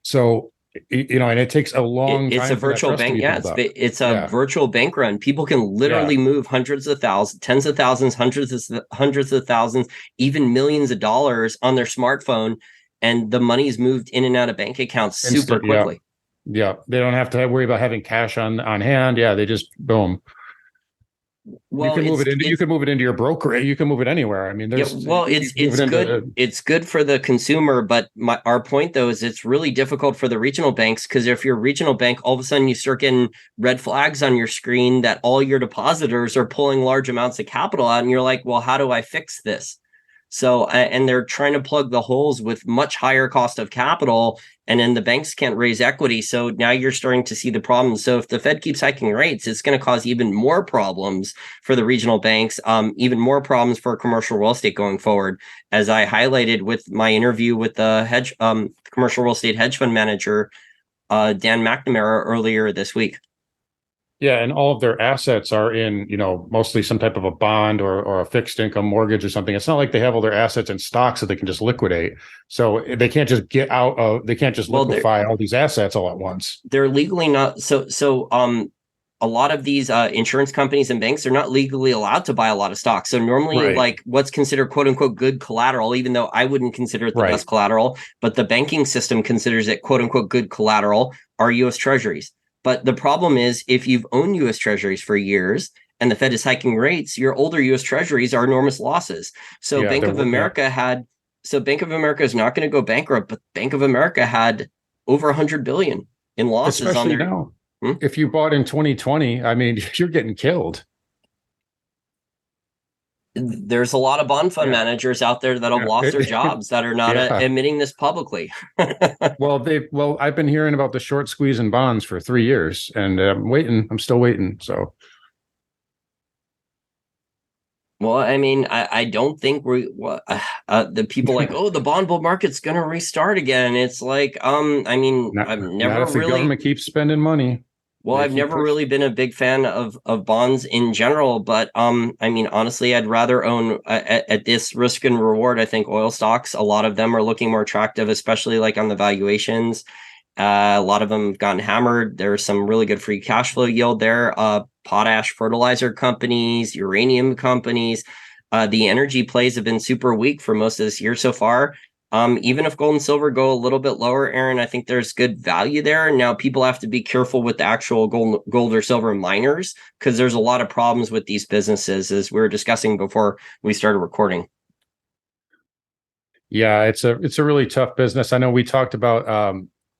So, and it takes a long It's a time for that virtual trust to bank. be Yeah, built up. it's a Yeah. virtual bank run. People can Yeah. literally move hundreds of thousands, tens of thousands, hundreds of thousands, even millions of dollars on their smartphone, and the money's moved in and out of bank accounts super Instant. Yeah. quickly. Yeah. They don't have to worry about having cash on hand. Yeah. They just boom. You Well, can move it into your broker. You can move it anywhere. I mean, yeah, there's well, you move it into it's good for the consumer, but our point though is it's really difficult for the regional banks, because if you're a regional bank, all of a sudden you start getting red flags on your screen that all your depositors are pulling large amounts of capital out, and you're like, well, how do I fix this? So, and they're trying to plug the holes with much higher cost of capital, and then the banks can't raise equity. So now you're starting to see the problems. So if the Fed keeps hiking rates, it's going to cause even more problems for the regional banks, even more problems for commercial real estate going forward. As I highlighted with my interview with the commercial real estate hedge fund manager, Dan McNamara, earlier this week. Yeah, and all of their assets are in, mostly some type of a bond or a fixed income mortgage or something. It's not like they have all their assets in stocks that they can just liquidate. So they can't just they can't just liquefy all these assets all at once. They're legally not a lot of these insurance companies and banks are not legally allowed to buy a lot of stocks. So normally, like what's considered quote unquote good collateral, even though I wouldn't consider it the best collateral, but the banking system considers it quote unquote good collateral, are U.S. Treasuries. But the problem is, if you've owned U.S. Treasuries for years and the Fed is hiking rates, your older U.S. Treasuries are enormous losses. So Bank of America is not going to go bankrupt, but Bank of America had over 100 billion in losses. Especially on their now. If you bought in 2020, I mean, you're getting killed. There's a lot of bond fund managers out there that have lost their jobs that are not admitting this publicly. Well, I've been hearing about the short squeeze in bonds for 3 years, and I'm still waiting. So, well, I mean, I don't think the people like, oh, the bond bull market's going to restart again. It's like, I mean, I've never not if the government keeps spending money. Well, I've never really been a big fan of bonds in general, but I mean, honestly, I'd rather own at this risk and reward. I think oil stocks, a lot of them are looking more attractive, especially like on the valuations. A lot of them have gotten hammered. There's some really good free cash flow yield there. Potash fertilizer companies, uranium companies. The energy plays have been super weak for most of this year so far. Even if gold and silver go a little bit lower, Aaron, I think there's good value there. Now, people have to be careful with the actual gold or silver miners, because there's a lot of problems with these businesses, as we were discussing before we started recording. Yeah, it's a really tough business. I know we talked about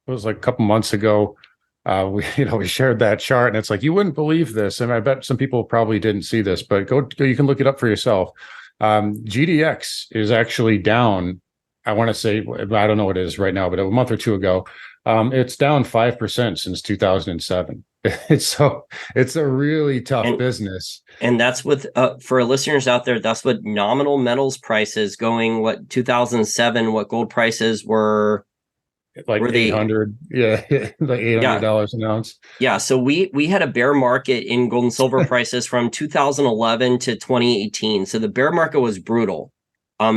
it was like a couple months ago. We shared that chart, and it's like, you wouldn't believe this, and I bet some people probably didn't see this, but go you can look it up for yourself. GDX is actually down. I want to say, I don't know what it is right now, but a month or two ago, it's down 5% since 2007. It's a really tough business. And that's with for listeners out there, that's what nominal metals prices going, 2007, what gold prices were like 800, like $800 an ounce. Yeah, so we had a bear market in gold and silver prices from 2011 to 2018. So the bear market was brutal.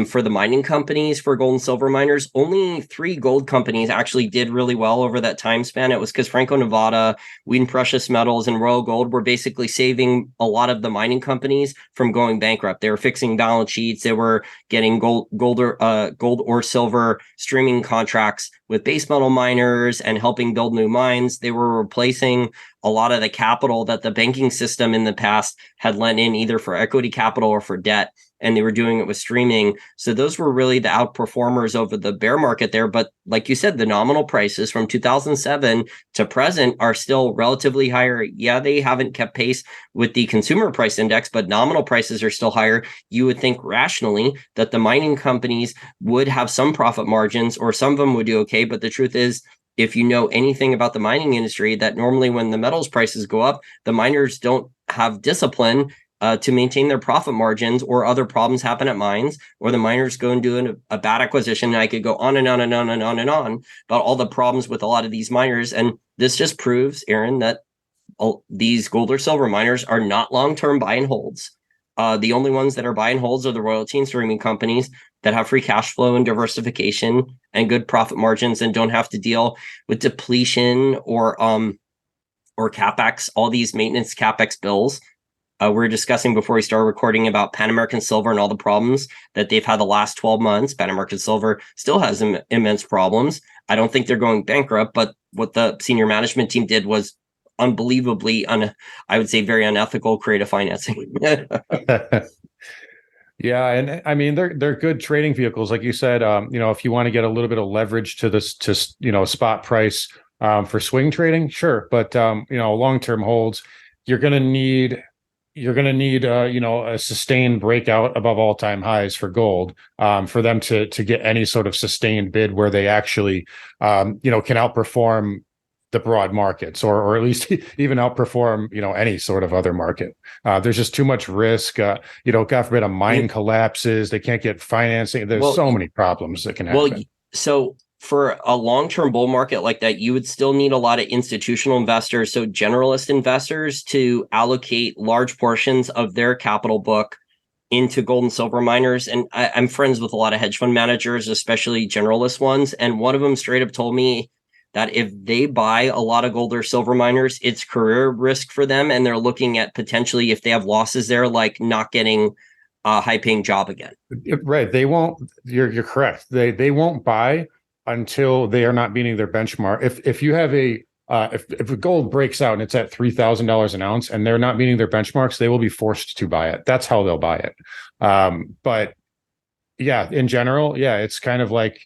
For the mining companies, for gold and silver miners, only 3 gold companies actually did really well over that time span. It was because Franco-Nevada, Wheaton Precious Metals, and Royal Gold were basically saving a lot of the mining companies from going bankrupt. They were fixing balance sheets. They were getting gold or silver streaming contracts with base metal miners and helping build new mines. They were replacing a lot of the capital that the banking system in the past had lent in, either for equity capital or for debt. And they were doing it with streaming. So those were really the outperformers over the bear market there. But like you said, the nominal prices from 2007 to present are still relatively higher. Yeah, they haven't kept pace with the consumer price index, but nominal prices are still higher. You would think rationally that the mining companies would have some profit margins, or some of them would do okay. But the truth is, if you know anything about the mining industry, that normally when the metals prices go up, the miners don't have discipline to maintain their profit margins, or other problems happen at mines, or the miners go and do a bad acquisition. And I could go on and on and on and on and on about all the problems with a lot of these miners. And this just proves, Aaron, that these gold or silver miners are not long-term buy and holds. The only ones that are buy and holds are the royalty and streaming companies that have free cash flow and diversification and good profit margins and don't have to deal with depletion or capex, all these maintenance capex bills. We were discussing before we started recording about Pan American Silver and all the problems that they've had the last 12 months. Pan American Silver still has immense problems. I don't think they're going bankrupt, but what the senior management team did was unbelievably, I would say, very unethical creative financing. Yeah, and I mean they're good trading vehicles, like you said. If you want to get a little bit of leverage to this, spot price for swing trading, sure. But long-term holds, you're going to need a sustained breakout above all-time highs for gold for them to get any sort of sustained bid where they actually can outperform the broad markets, or at least even outperform any sort of other market. There's just too much risk. God forbid a mine collapses, they can't get financing. There's so many problems that can happen. So for a long-term bull market like that, you would still need a lot of institutional investors, so generalist investors, to allocate large portions of their capital book into gold and silver miners. And I'm friends with a lot of hedge fund managers, especially generalist ones. And one of them straight up told me that if they buy a lot of gold or silver miners, it's career risk for them. And they're looking at potentially, if they have losses there, like not getting a high paying job again. Right. They won't, you're correct. They won't buy until they are not meeting their benchmark. If you have if gold breaks out and it's at $3,000 an ounce and they're not meeting their benchmarks, they will be forced to buy it. That's how they'll buy it. But yeah, in general, yeah, it's kind of like,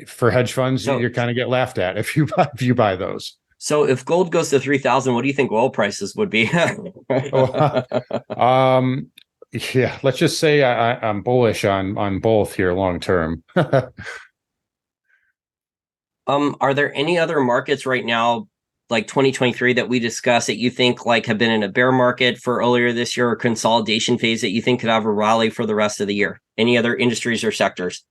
for hedge funds, you're kind of get laughed at if you buy those. So if gold goes to 3,000, what do you think oil prices would be? Yeah, let's just say I'm bullish on both here long term. Are there any other markets right now, like 2023, that we discussed that you think like have been in a bear market for earlier this year or consolidation phase that you think could have a rally for the rest of the year? Any other industries or sectors?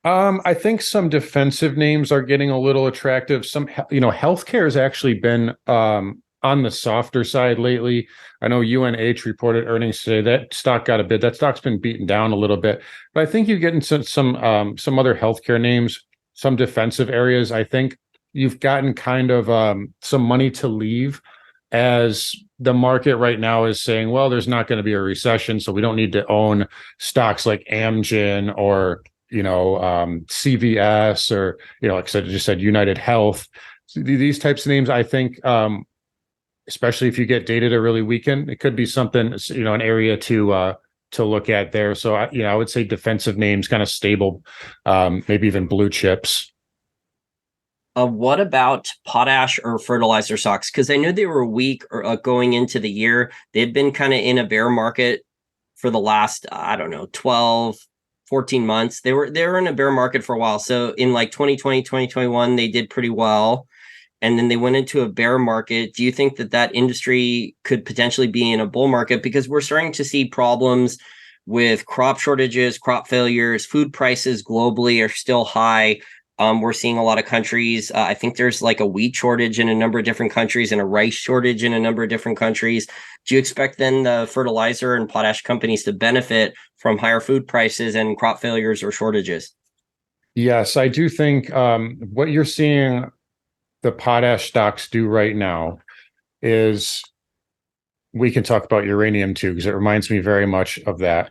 I think some defensive names are getting a little attractive. Some, healthcare has actually been on the softer side lately. I know UNH reported earnings today. That stock got a bid. That stock's been beaten down a little bit. But I think you get into some other healthcare names, some defensive areas. I think you've gotten kind of some money to leave, as the market right now is saying, well, there's not going to be a recession, so we don't need to own stocks like Amgen or CVS or, like I just said, United Health. These types of names, I think, especially if you get data to really weaken, it could be something, an area to look at there. So, I would say defensive names, kind of stable, maybe even blue chips. What about potash or fertilizer stocks? Because I knew they were weak going into the year. They'd been kind of in a bear market for the last, 12, 14 months. They were in a bear market for a while. So in like 2020, 2021, they did pretty well. And then they went into a bear market. Do you think that industry could potentially be in a bull market? Because we're starting to see problems with crop shortages, crop failures, food prices globally are still high. We're seeing a lot of countries. I think there's like a wheat shortage in a number of different countries and a rice shortage in a number of different countries. Do you expect then the fertilizer and potash companies to benefit from higher food prices and crop failures or shortages? Yes, I do think what you're seeing the potash stocks do right now is, we can talk about uranium too, because it reminds me very much of that.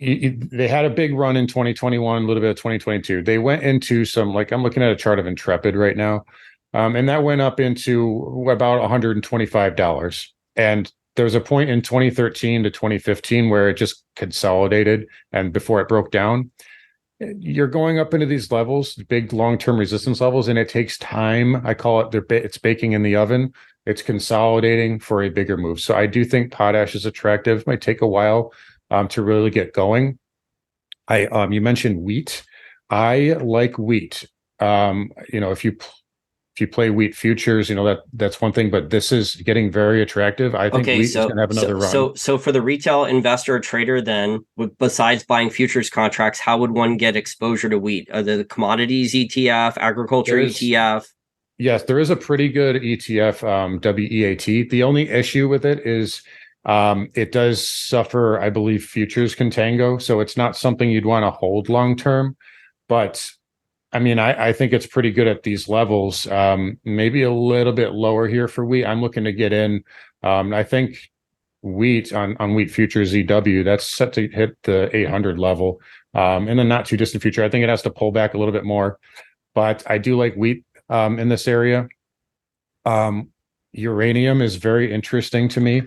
They had a big run in 2021, a little bit of 2022. They went into some, like, I'm looking at a chart of Intrepid right now, and that went up into about $125. And there was a point in 2013 to 2015 where it just consolidated, and before it broke down. You're going up into these levels, big long-term resistance levels, and it takes time. I call it, it's baking in the oven. It's consolidating for a bigger move. So I do think potash is attractive. Might take a while to really get going. You mentioned wheat. I like wheat. If you play wheat futures, that's one thing, but this is getting very attractive. I think wheat is going to have another run. So for the retail investor or trader, then, besides buying futures contracts, how would one get exposure to wheat? The commodities ETF, agriculture ETF? Yes, there is a pretty good ETF, WEAT. The only issue with it is it does suffer, I believe, futures contango. So it's not something you'd want to hold long term. But I mean, I think it's pretty good at these levels. Maybe a little bit lower here for wheat. I'm looking to get in. I think wheat on wheat futures EW, that's set to hit the 800 level in the not too distant future. I think it has to pull back a little bit more, but I do like wheat in this area. Uranium is very interesting to me.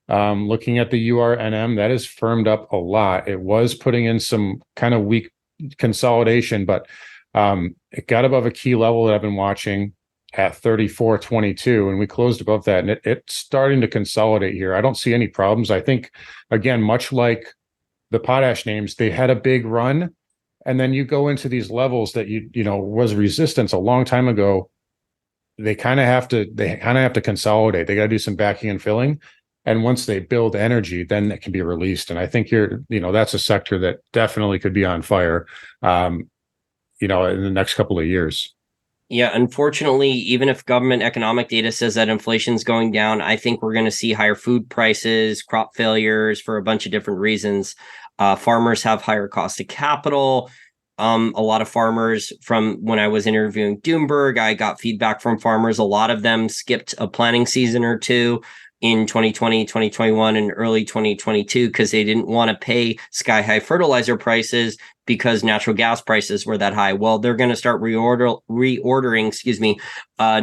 Looking at the URNM, that is firmed up a lot. It was putting in some kind of weak consolidation, but it got above a key level that I've been watching at 34.22, and we closed above that, and it's starting to consolidate here. I don't see any problems. I think, again, much like the potash names, they had a big run, and then you go into these levels that you know was resistance a long time ago. They kind of have to consolidate. They got to do some backing and filling, and once they build energy, then it can be released. And I think that's a sector that definitely could be on fire, in the next couple of years. Yeah, unfortunately, even if government economic data says that inflation's going down, I think we're going to see higher food prices, crop failures for a bunch of different reasons. Farmers have higher cost of capital. A lot of farmers, from when I was interviewing Doomberg, I got feedback from farmers. A lot of them skipped a planting season or two in 2020, 2021, and early 2022 because they didn't want to pay sky high fertilizer prices because natural gas prices were that high. Well, they're going to start reordering,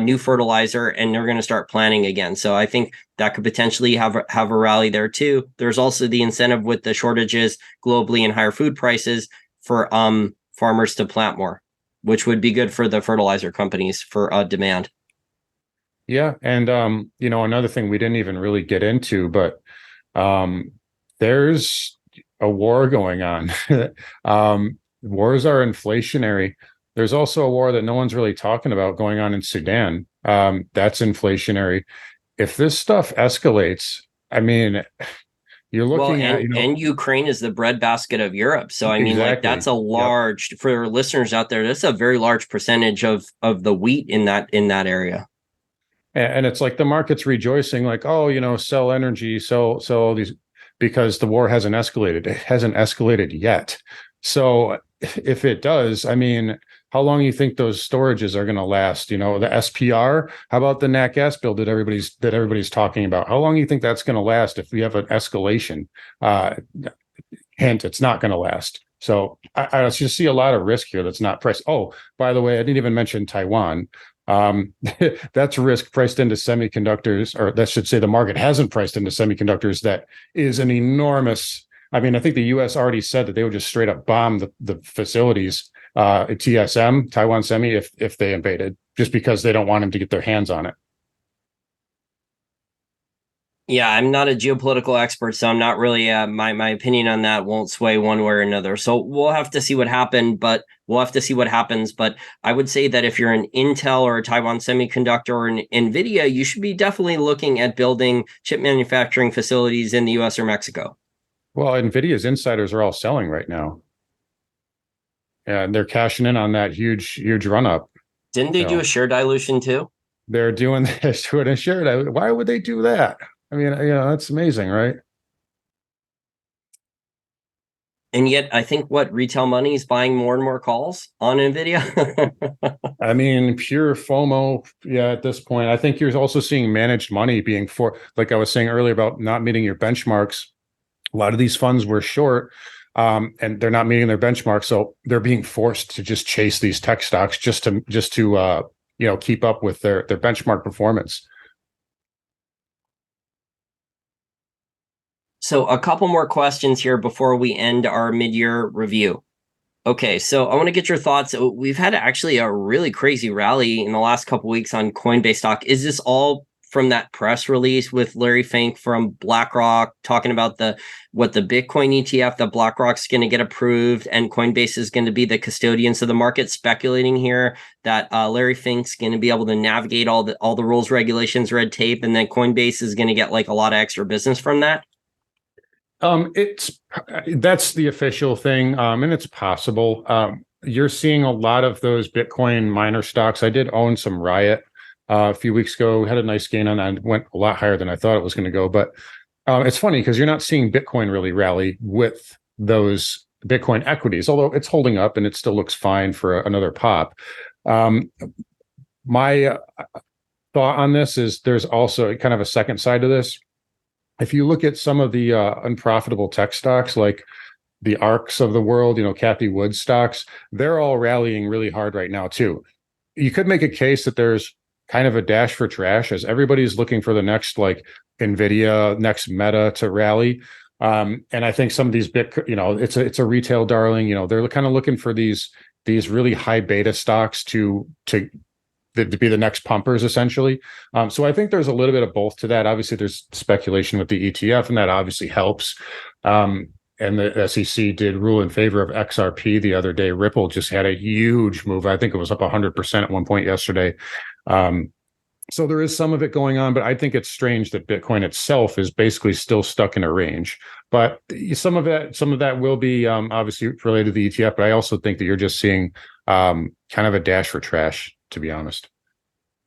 new fertilizer, and they're going to start planting again. So I think that could potentially have a rally there too. There's also the incentive with the shortages globally and higher food prices for farmers to plant more, which would be good for the fertilizer companies for demand. Yeah, and another thing we didn't even really get into, but there's a war going on. Wars are inflationary. There's also a war that no one's really talking about going on in Sudan. That's inflationary. If this stuff escalates, I mean, you're looking and Ukraine is the breadbasket of Europe. So I mean, like that's a large for listeners out there. That's a very large percentage of the wheat in that area. And it's like the market's rejoicing, like, oh, sell energy, sell all these, because the war hasn't escalated. It hasn't escalated yet. So if it does, I mean, how long do you think those storages are going to last? The SPR, how about the nat gas bill that everybody's talking about? How long do you think that's going to last if we have an escalation? Hint, it's not going to last. So I just see a lot of risk here that's not priced. Oh, by the way, I didn't even mention Taiwan. That's risk priced into semiconductors, or that should say the market hasn't priced into semiconductors. That is an enormous. I mean, I think the U.S. already said that they would just straight up bomb the facilities at TSM, Taiwan Semi, if they invaded, just because they don't want them to get their hands on it. Yeah, I'm not a geopolitical expert, so I'm not really my opinion on that won't sway one way or another. So we'll have to see what happens, but I would say that if you're an Intel or a Taiwan Semiconductor or an Nvidia, you should be definitely looking at building chip manufacturing facilities in the US or Mexico. Well, Nvidia's insiders are all selling right now. And they're cashing in on that huge run up. Didn't they do a share dilution too? They're doing this to a share. Why would they do that? I mean, that's amazing, right? And yet, I think retail money is buying more and more calls on NVIDIA. I mean, pure FOMO. Yeah, at this point, I think you're also seeing managed money being like I was saying earlier about not meeting your benchmarks. A lot of these funds were short, and they're not meeting their benchmarks, so they're being forced to just chase these tech stocks just to keep up with their benchmark performance. So a couple more questions here before we end our mid-year review. Okay, so I want to get your thoughts. We've had actually a really crazy rally in the last couple weeks on Coinbase stock. Is this all from that press release with Larry Fink from BlackRock talking about the Bitcoin ETF that BlackRock's going to get approved and Coinbase is going to be the custodians of the market, speculating here that Larry Fink's going to be able to navigate all the rules, regulations, red tape, and then Coinbase is going to get like a lot of extra business from that? That's the official thing, and it's possible. You're seeing a lot of those Bitcoin miner stocks. I did own some Riot. a few weeks ago, had a nice gain on that, went a lot higher than I thought it was going to go. But it's funny because you're not seeing Bitcoin really rally with those Bitcoin equities, although it's holding up and it still looks fine for another pop. My thought on this is there's also kind of a second side to this. If you look at some of the unprofitable tech stocks like the ARCs of the world, Cathie Wood stocks, they're all rallying really hard right now too. You could make a case that there's kind of a dash for trash as everybody's looking for the next like Nvidia, next Meta to rally. And I think some of these it's a retail darling. They're kind of looking for these really high beta stocks to be the next pumpers essentially. So I think there's a little bit of both to that. Obviously, there's speculation with the ETF, and that obviously helps. And the SEC did rule in favor of XRP the other day. Ripple just had a huge move. I think it was up 100% at one point yesterday. So there is some of it going on, but I think it's strange that Bitcoin itself is basically still stuck in a range. But some of that will be obviously related to the ETF. But I also think that you're just seeing kind of a dash for trash, to be honest.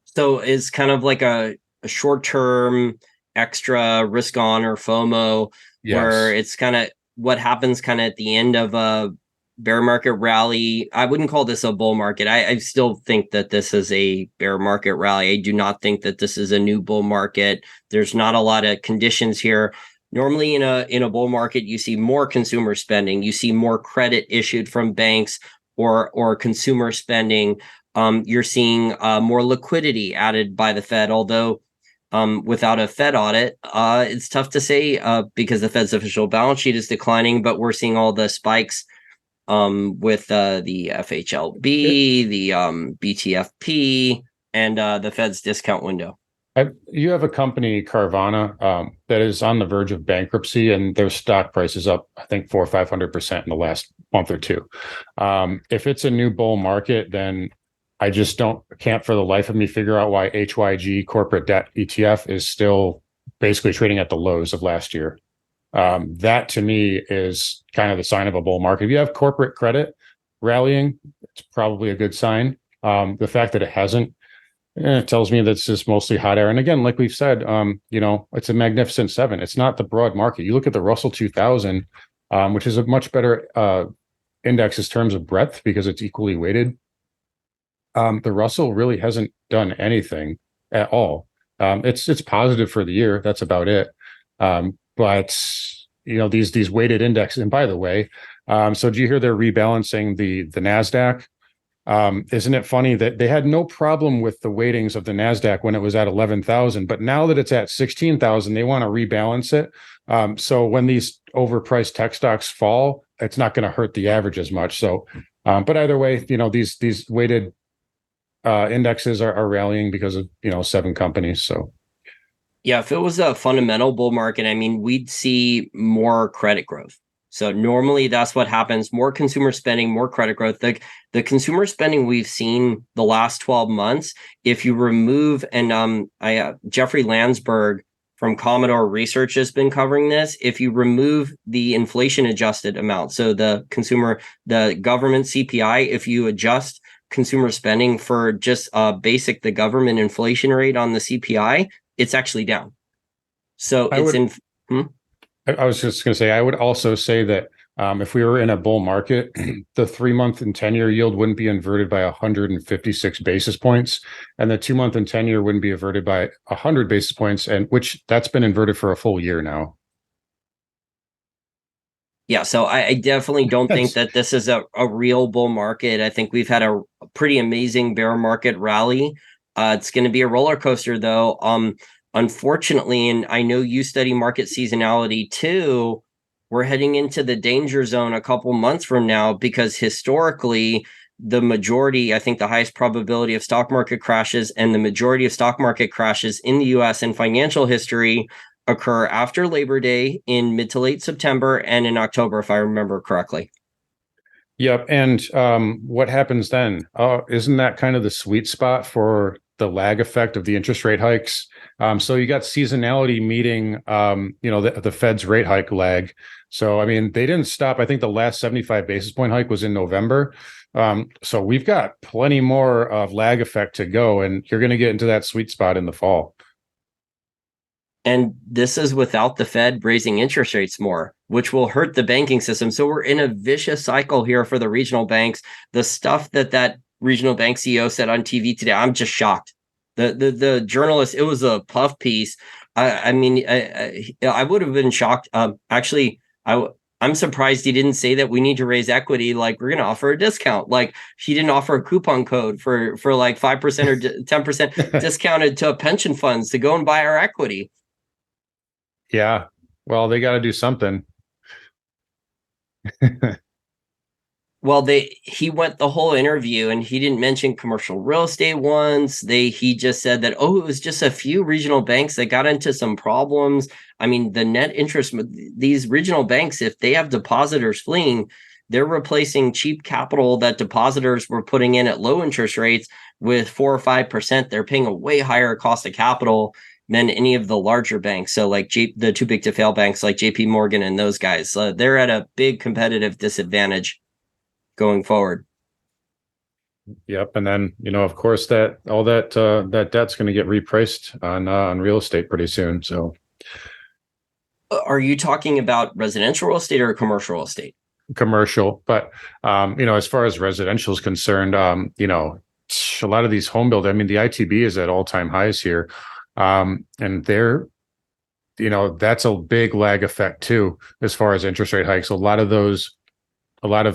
So it's kind of like a short-term extra risk on or FOMO, where it's kind of what happens kind of at the end of a bear market rally. I wouldn't call this a bull market. I still think that this is a bear market rally. I do not think that this is a new bull market. There's not a lot of conditions here. Normally in a bull market, you see more consumer spending, you see more credit issued from banks or consumer spending. You're seeing more liquidity added by the Fed, although without a Fed audit, it's tough to say because the Fed's official balance sheet is declining, but we're seeing all the spikes with the FHLB, the BTFP, and the Fed's discount window. You have a company, Carvana, that is on the verge of bankruptcy, and their stock price is up, I think, 400 or 500% in the last month or two. If it's a new bull market, then I just can't for the life of me figure out why HYG corporate debt ETF is still basically trading at the lows of last year. That to me is kind of the sign of a bull market. If you have corporate credit rallying, it's probably a good sign. The fact that it hasn't, it tells me that's just mostly hot air. And again, like we've said, it's a magnificent seven. It's not the broad market. You look at the Russell 2000, which is a much better index in terms of breadth because it's equally weighted. The Russell really hasn't done anything at all. It's positive for the year. That's about it. But these weighted indexes. And by the way, so do you hear they're rebalancing the NASDAQ? Isn't it funny that they had no problem with the weightings of the NASDAQ when it was at 11,000, but now that it's at 16,000, they want to rebalance it. So when these overpriced tech stocks fall, it's not going to hurt the average as much. So, but either way, these weighted indexes are rallying because of 7 companies. So yeah, if it was a fundamental bull market, I mean, we'd see more credit growth. So normally that's what happens: more consumer spending, more credit growth. The consumer spending we've seen the last 12 months, if you remove, and Jeffrey Landsberg from Commodore Research has been covering this. If you remove the inflation adjusted amount, so the government CPI, if you adjust consumer spending for just the government inflation rate on the CPI, it's actually down. So I was just going to say, I would also say that if we were in a bull market, the 3-month and 10-year yield wouldn't be inverted by 156 basis points, and the 2-month and 10-year wouldn't be inverted by 100 basis points, and which that's been inverted for a full year now. Yeah, so I definitely don't think that this is a real bull market. I think we've had a pretty amazing bear market rally. It's going to be a roller coaster, though. Unfortunately, and I know you study market seasonality too, we're heading into the danger zone a couple months from now, because historically, the majority, I think the highest probability of stock market crashes and the majority of stock market crashes in the US in financial history occur after Labor Day in mid to late September and in October, if I remember correctly. Yep. And what happens then? Isn't that kind of the sweet spot for the lag effect of the interest rate hikes? So you got seasonality meeting, the Fed's rate hike lag. So, I mean, they didn't stop. I think the last 75 basis point hike was in November. So we've got plenty more of lag effect to go, and you're going to get into that sweet spot in the fall. And this is without the Fed raising interest rates more, which will hurt the banking system. So we're in a vicious cycle here for the regional banks. The stuff that regional bank CEO said on TV today, I'm just shocked. The journalist, it was a puff piece. I would have been shocked. Actually, I'm surprised he didn't say that we need to raise equity. Like, we're going to offer a discount. Like, he didn't offer a coupon code for like 5% or 10% discounted to pension funds to go and buy our equity. Yeah. Well, they got to do something. Well, he went the whole interview and he didn't mention commercial real estate once. He just said that, oh, it was just a few regional banks that got into some problems. I mean, the net interest, these regional banks, if they have depositors fleeing, they're replacing cheap capital that depositors were putting in at low interest rates with 4 or 5%. They're paying a way higher cost of capital than any of the larger banks. So like the too big to fail banks like JP Morgan and those guys, they're at a big competitive disadvantage going forward. Yep. And then, of course, that debt's going to get repriced on real estate pretty soon. So are you talking about residential real estate or commercial real estate? Commercial, but as far as residential is concerned, a lot of these home builders, I mean, the ITB is at all-time highs here. And that's a big lag effect too, as far as interest rate hikes. A lot of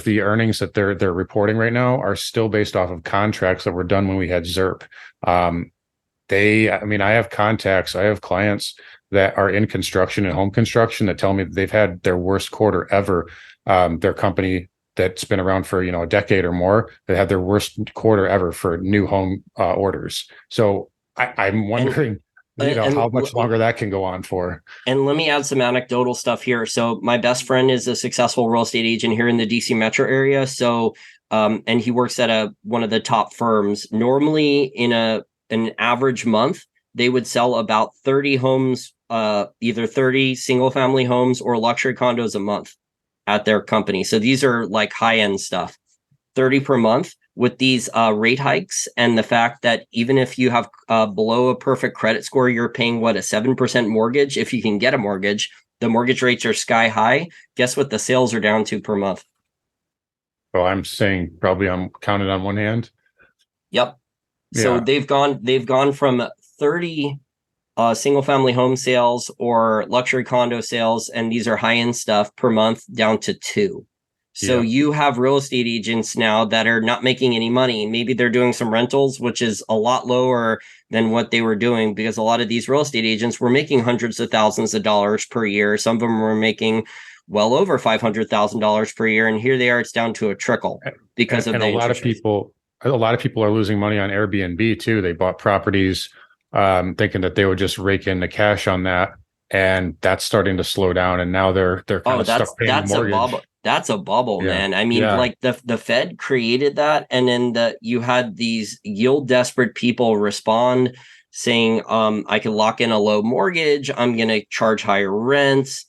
the earnings that they're reporting right now are still based off of contracts that were done when we had ZIRP. I have contacts, I have clients that are in construction and home construction that tell me they've had their worst quarter ever. Their company that's been around for, a decade or more, they had their worst quarter ever for new home orders. So I'm wondering, how much longer that can go on for. And let me add some anecdotal stuff here. So my best friend is a successful real estate agent here in the DC metro area. So, and he works at one of the top firms. Normally in an average month, they would sell about 30 homes, either 30 single family homes or luxury condos a month at their company. So these are like high-end stuff, 30 per month. With these rate hikes and the fact that even if you have below a perfect credit score, you're paying a 7% mortgage. If you can get a mortgage, the mortgage rates are sky high. Guess what the sales are down to per month? Well, I'm saying probably I'm counted on one hand. Yep. So they've gone from 30 single family home sales or luxury condo sales, and these are high-end stuff, per month, down to 2. So you have real estate agents now that are not making any money. Maybe they're doing some rentals, which is a lot lower than what they were doing, because a lot of these real estate agents were making hundreds of thousands of dollars per year. Some of them were making well over $500,000 per year. And here they are, it's down to a trickle because of the a lot of people. A lot of people are losing money on Airbnb too. They bought properties thinking that they would just rake in the cash on that. And that's starting to slow down. And now they're kind of stuck paying the mortgage. That's a bubble, man. I mean, like the Fed created that, and then you had these yield desperate people respond saying, I can lock in a low mortgage, I'm going to charge higher rents.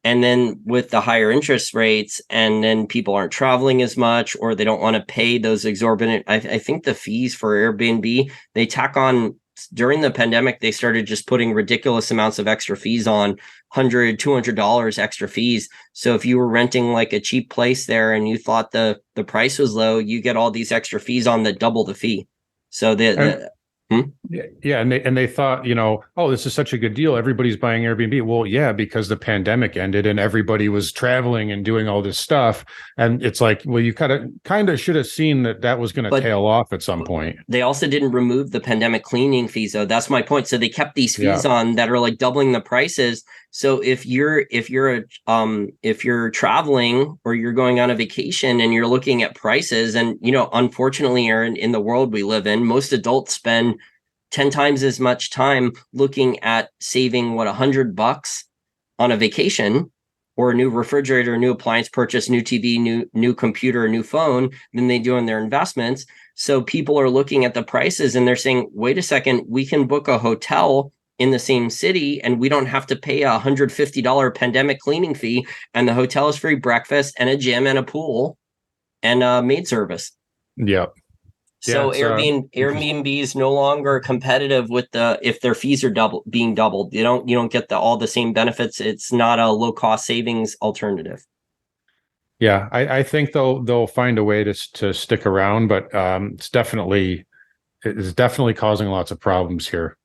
And then with the higher interest rates, and then people aren't traveling as much, or they don't want to pay those exorbitant. I think the fees for Airbnb, they tack on. During the pandemic, they started just putting ridiculous amounts of extra fees on, $100, $200 extra fees. So if you were renting like a cheap place there and you thought the price was low, you get all these extra fees on that double the fee. So and they thought, oh, this is such a good deal. Everybody's buying Airbnb. Well, yeah, because the pandemic ended and everybody was traveling and doing all this stuff. And it's like, well, you kind of should have seen that was going to tail off at some point. They also didn't remove the pandemic cleaning fees, though. That's my point. So they kept these fees on that are like doubling the prices. So if you're traveling or you're going on a vacation and you're looking at prices, and unfortunately, Aaron, in the world we live in, most adults spend 10 times as much time looking at saving $100 on a vacation or a new refrigerator, a new appliance purchase, new TV, new computer, a new phone than they do in their investments. So people are looking at the prices and they're saying, wait a second, we can book a hotel in the same city and we don't have to pay a $150 pandemic cleaning fee, and the hotel is free breakfast and a gym and a pool and a maid service. Yep. Yeah, So it's interesting. Airbnb is no longer competitive with if their fees are being doubled. You don't get all the same benefits. It's not a low cost savings alternative. Yeah, I think they'll find a way to stick around, but it's definitely causing lots of problems here.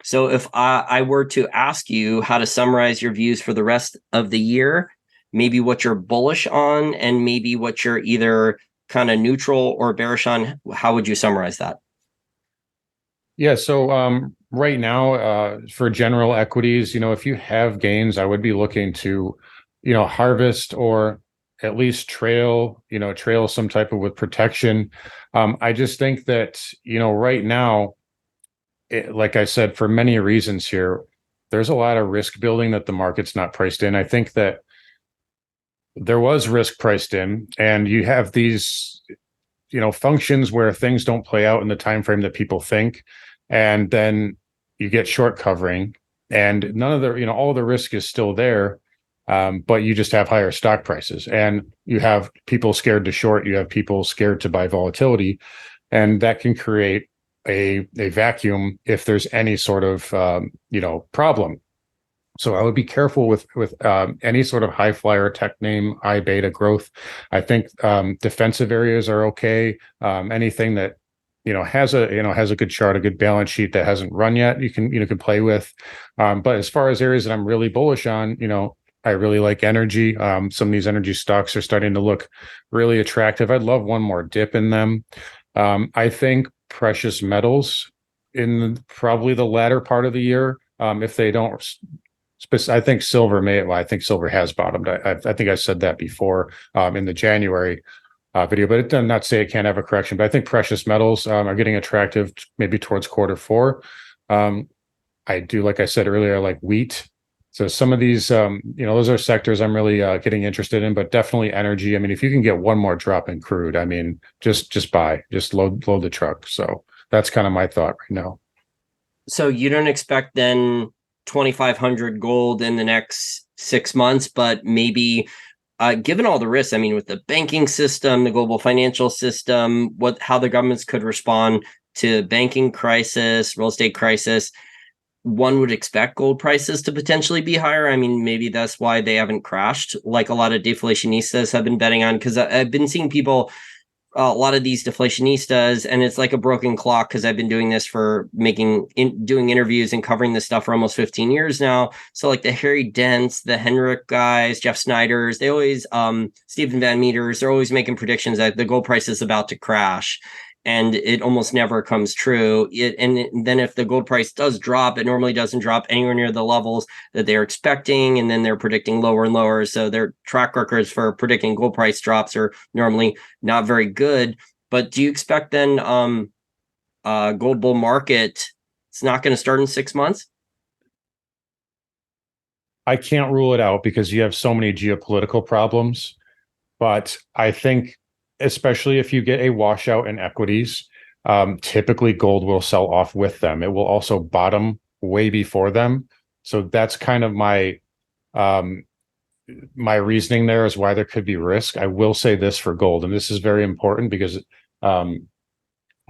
So if I were to ask you how to summarize your views for the rest of the year, maybe what you're bullish on and maybe what you're either kind of neutral or bearish on, how would you summarize that? Yeah, so right now, for general equities, if you have gains, I would be looking to, harvest or at least trail some type of with protection. I just think that, right now, like I said, for many reasons here, there's a lot of risk building that the market's not priced in. I think that there was risk priced in, and you have these functions where things don't play out in the time frame that people think, and then you get short covering, and none of the all the risk is still there, but you just have higher stock prices, and you have people scared to short, you have people scared to buy volatility, and that can create a vacuum if there's any sort of problem. So I would be careful with any sort of high flyer tech name, high beta growth. I think defensive areas are okay. Anything that has a good chart, a good balance sheet that hasn't run yet, you can play with. But as far as areas that I'm really bullish on, I really like energy. Some of these energy stocks are starting to look really attractive. I'd love one more dip in them. I think precious metals in probably the latter part of the year, if they don't. I think silver I think silver has bottomed. I think I said that before in the January video, but it does not say it can't have a correction. But I think precious metals are getting attractive maybe towards quarter 4. I do, like I said earlier, I like wheat. So some of these, those are sectors I'm really getting interested in, but definitely energy. I mean, if you can get one more drop in crude, I mean, just buy, just load the truck. So that's kind of my thought right now. So you don't expect then 2,500 gold in the next 6 months, but maybe given all the risks, I mean, with the banking system, the global financial system, how the governments could respond to banking crisis, real estate crisis, one would expect gold prices to potentially be higher. I mean, maybe that's why they haven't crashed like a lot of deflationistas have been betting on, because I've been seeing people, a lot of these deflationistas, and it's like a broken clock because I've been doing this doing interviews and covering this stuff for almost 15 years now. So like the Harry Dents, the Henrik guys, Jeff Snyder's, they always, Stephen Van Meters, they're always making predictions that the gold price is about to crash. And it almost never comes true. Then if the gold price does drop, it normally doesn't drop anywhere near the levels that they're expecting. And then they're predicting lower and lower. So their track records for predicting gold price drops are normally not very good. But do you expect then gold bull market, it's not going to start in 6 months? I can't rule it out because you have so many geopolitical problems. But I think, especially if you get a washout in equities, typically gold will sell off with them. It will also bottom way before them. So that's kind of my reasoning there is why there could be risk. I will say this for gold, and this is very important because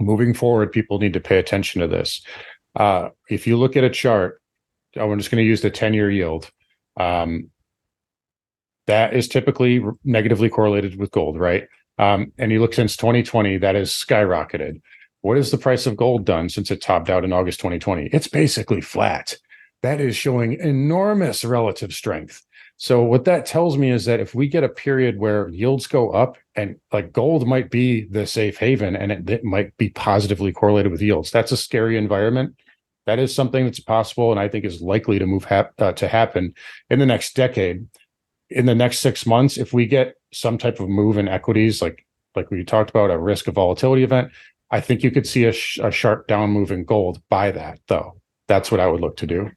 moving forward, people need to pay attention to this. If you look at a chart, I'm just going to use the 10-year yield. That is typically negatively correlated with gold, right? And you look since 2020, that has skyrocketed. What has the price of gold done since it topped out in August 2020? It's basically flat. That is showing enormous relative strength. So what that tells me is that if we get a period where yields go up, and like gold might be the safe haven, and it might be positively correlated with yields, that's a scary environment. That is something that's possible, and I think is likely to to happen in the next decade. In the next 6 months, if we get some type of move in equities, like we talked about, a risk of volatility event, I think you could see a sharp down move in gold by that, though. That's what I would look to do.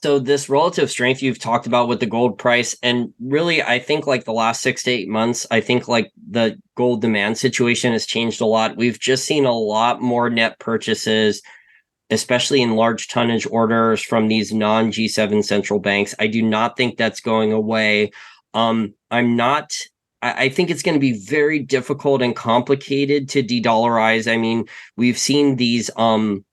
So this relative strength you've talked about with the gold price, and really, I think like the last 6 to 8 months, I think like the gold demand situation has changed a lot. We've just seen a lot more net purchases, especially in large tonnage orders from these non-G7 central banks. I do not think that's going away. I'm not I think it's going to be very difficult and complicated to de-dollarize. I mean, we've seen these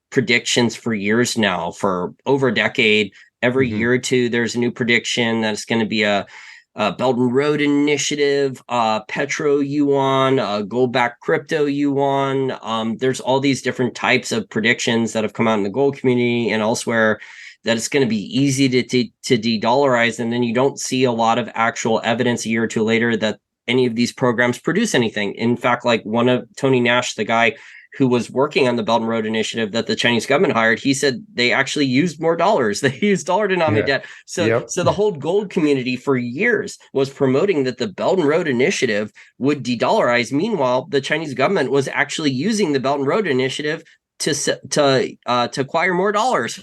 predictions for years now, for over a decade. Every year or two, there's a new prediction that it's going to be a Belt and Road Initiative, Petro Yuan, gold-backed crypto Yuan. There's all these different types of predictions that have come out in the gold community and elsewhere that it's going to be easy to de-dollarize, and then you don't see a lot of actual evidence a year or two later that any of these programs produce anything. In fact, like one of Tony Nash, the guy who was working on the Belt and Road Initiative that the Chinese government hired, he said they actually used more dollars. They used dollar-denominated debt. So the whole gold community for years was promoting that the Belt and Road Initiative would de-dollarize. Meanwhile, the Chinese government was actually using the Belt and Road Initiative to acquire more dollars.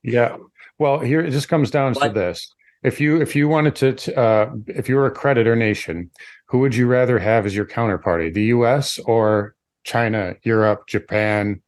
Yeah. Well, here it just comes down to this. If you wanted to, if you were a creditor nation, who would you rather have as your counterparty, the U.S. or China, Europe, Japan,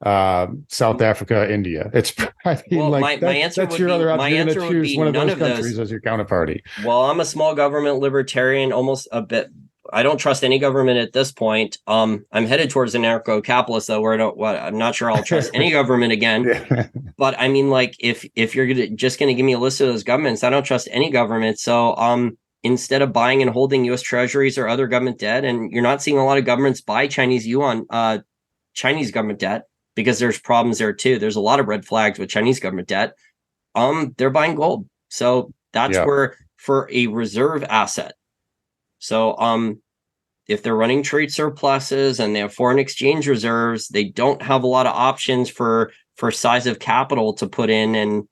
South Africa, India? It's my answer would be you're going to choose one of those countries as your counterparty. Well, I'm a small government libertarian, almost a bit. I don't trust any government at this point. I'm headed towards anarcho-capitalist, though, where I'm not sure I'll trust any government again. But I mean, like, if you're just going to give me a list of those governments, I don't trust any government. So instead of buying and holding U.S. Treasuries or other government debt, and you're not seeing a lot of governments buy Chinese yuan, Chinese government debt, because there's problems there too. There's a lot of red flags with Chinese government debt. They're buying gold. So that's where, for a reserve asset. So if they're running trade surpluses and they have foreign exchange reserves, they don't have a lot of options for size of capital to put in. And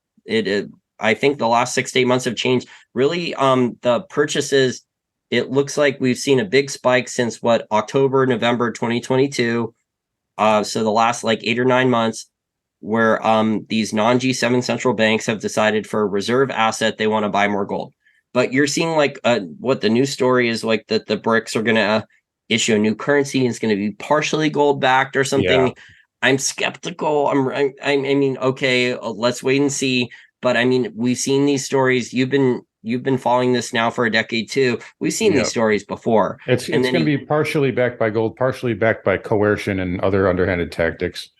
I think the last 6 to 8 months have changed. Really, the purchases, it looks like we've seen a big spike since October, November 2022. So the last like 8 or 9 months, where these non-G7 central banks have decided for a reserve asset, they want to buy more gold. But you're seeing like what the new story is, like that the BRICS are going to issue a new currency and it's going to be partially gold backed or something. Yeah. I'm skeptical. I mean, okay, let's wait and see. But I mean, we've seen these stories. You've been following this now for a decade too. We've seen these stories before. It's going to be partially backed by gold, partially backed by coercion and other underhanded tactics.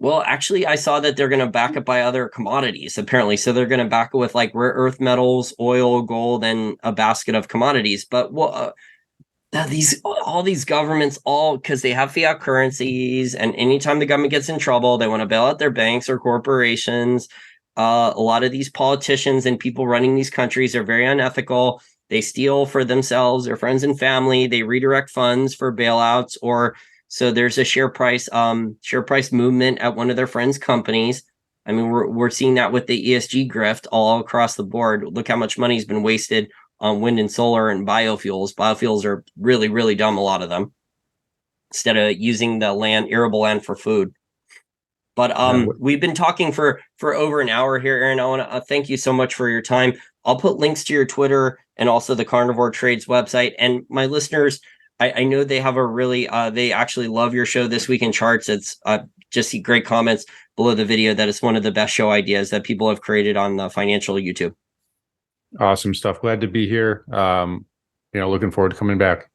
Well, actually, I saw that they're going to back it by other commodities, apparently. So they're going to back it with like rare earth metals, oil, gold, and a basket of commodities. But all these governments, because they have fiat currencies, and anytime the government gets in trouble, they want to bail out their banks or corporations. A lot of these politicians and people running these countries are very unethical. They steal for themselves, their friends and family. They redirect funds for bailouts, or so there's a share price movement at one of their friends' companies. I mean, we're seeing that with the ESG grift all across the board. Look how much money's been wasted on wind and solar and biofuels. Biofuels are really, really dumb, a lot of them, instead of using the arable land for food. But we've been talking for over an hour here, Aaron. I want to thank you so much for your time. I'll put links to your Twitter and also the Carnivore Trades website. And my listeners, I know they have they actually love your show, This Week in Charts. It's just see great comments below the video that it's one of the best show ideas that people have created on the financial YouTube. Awesome stuff. Glad to be here. Looking forward to coming back.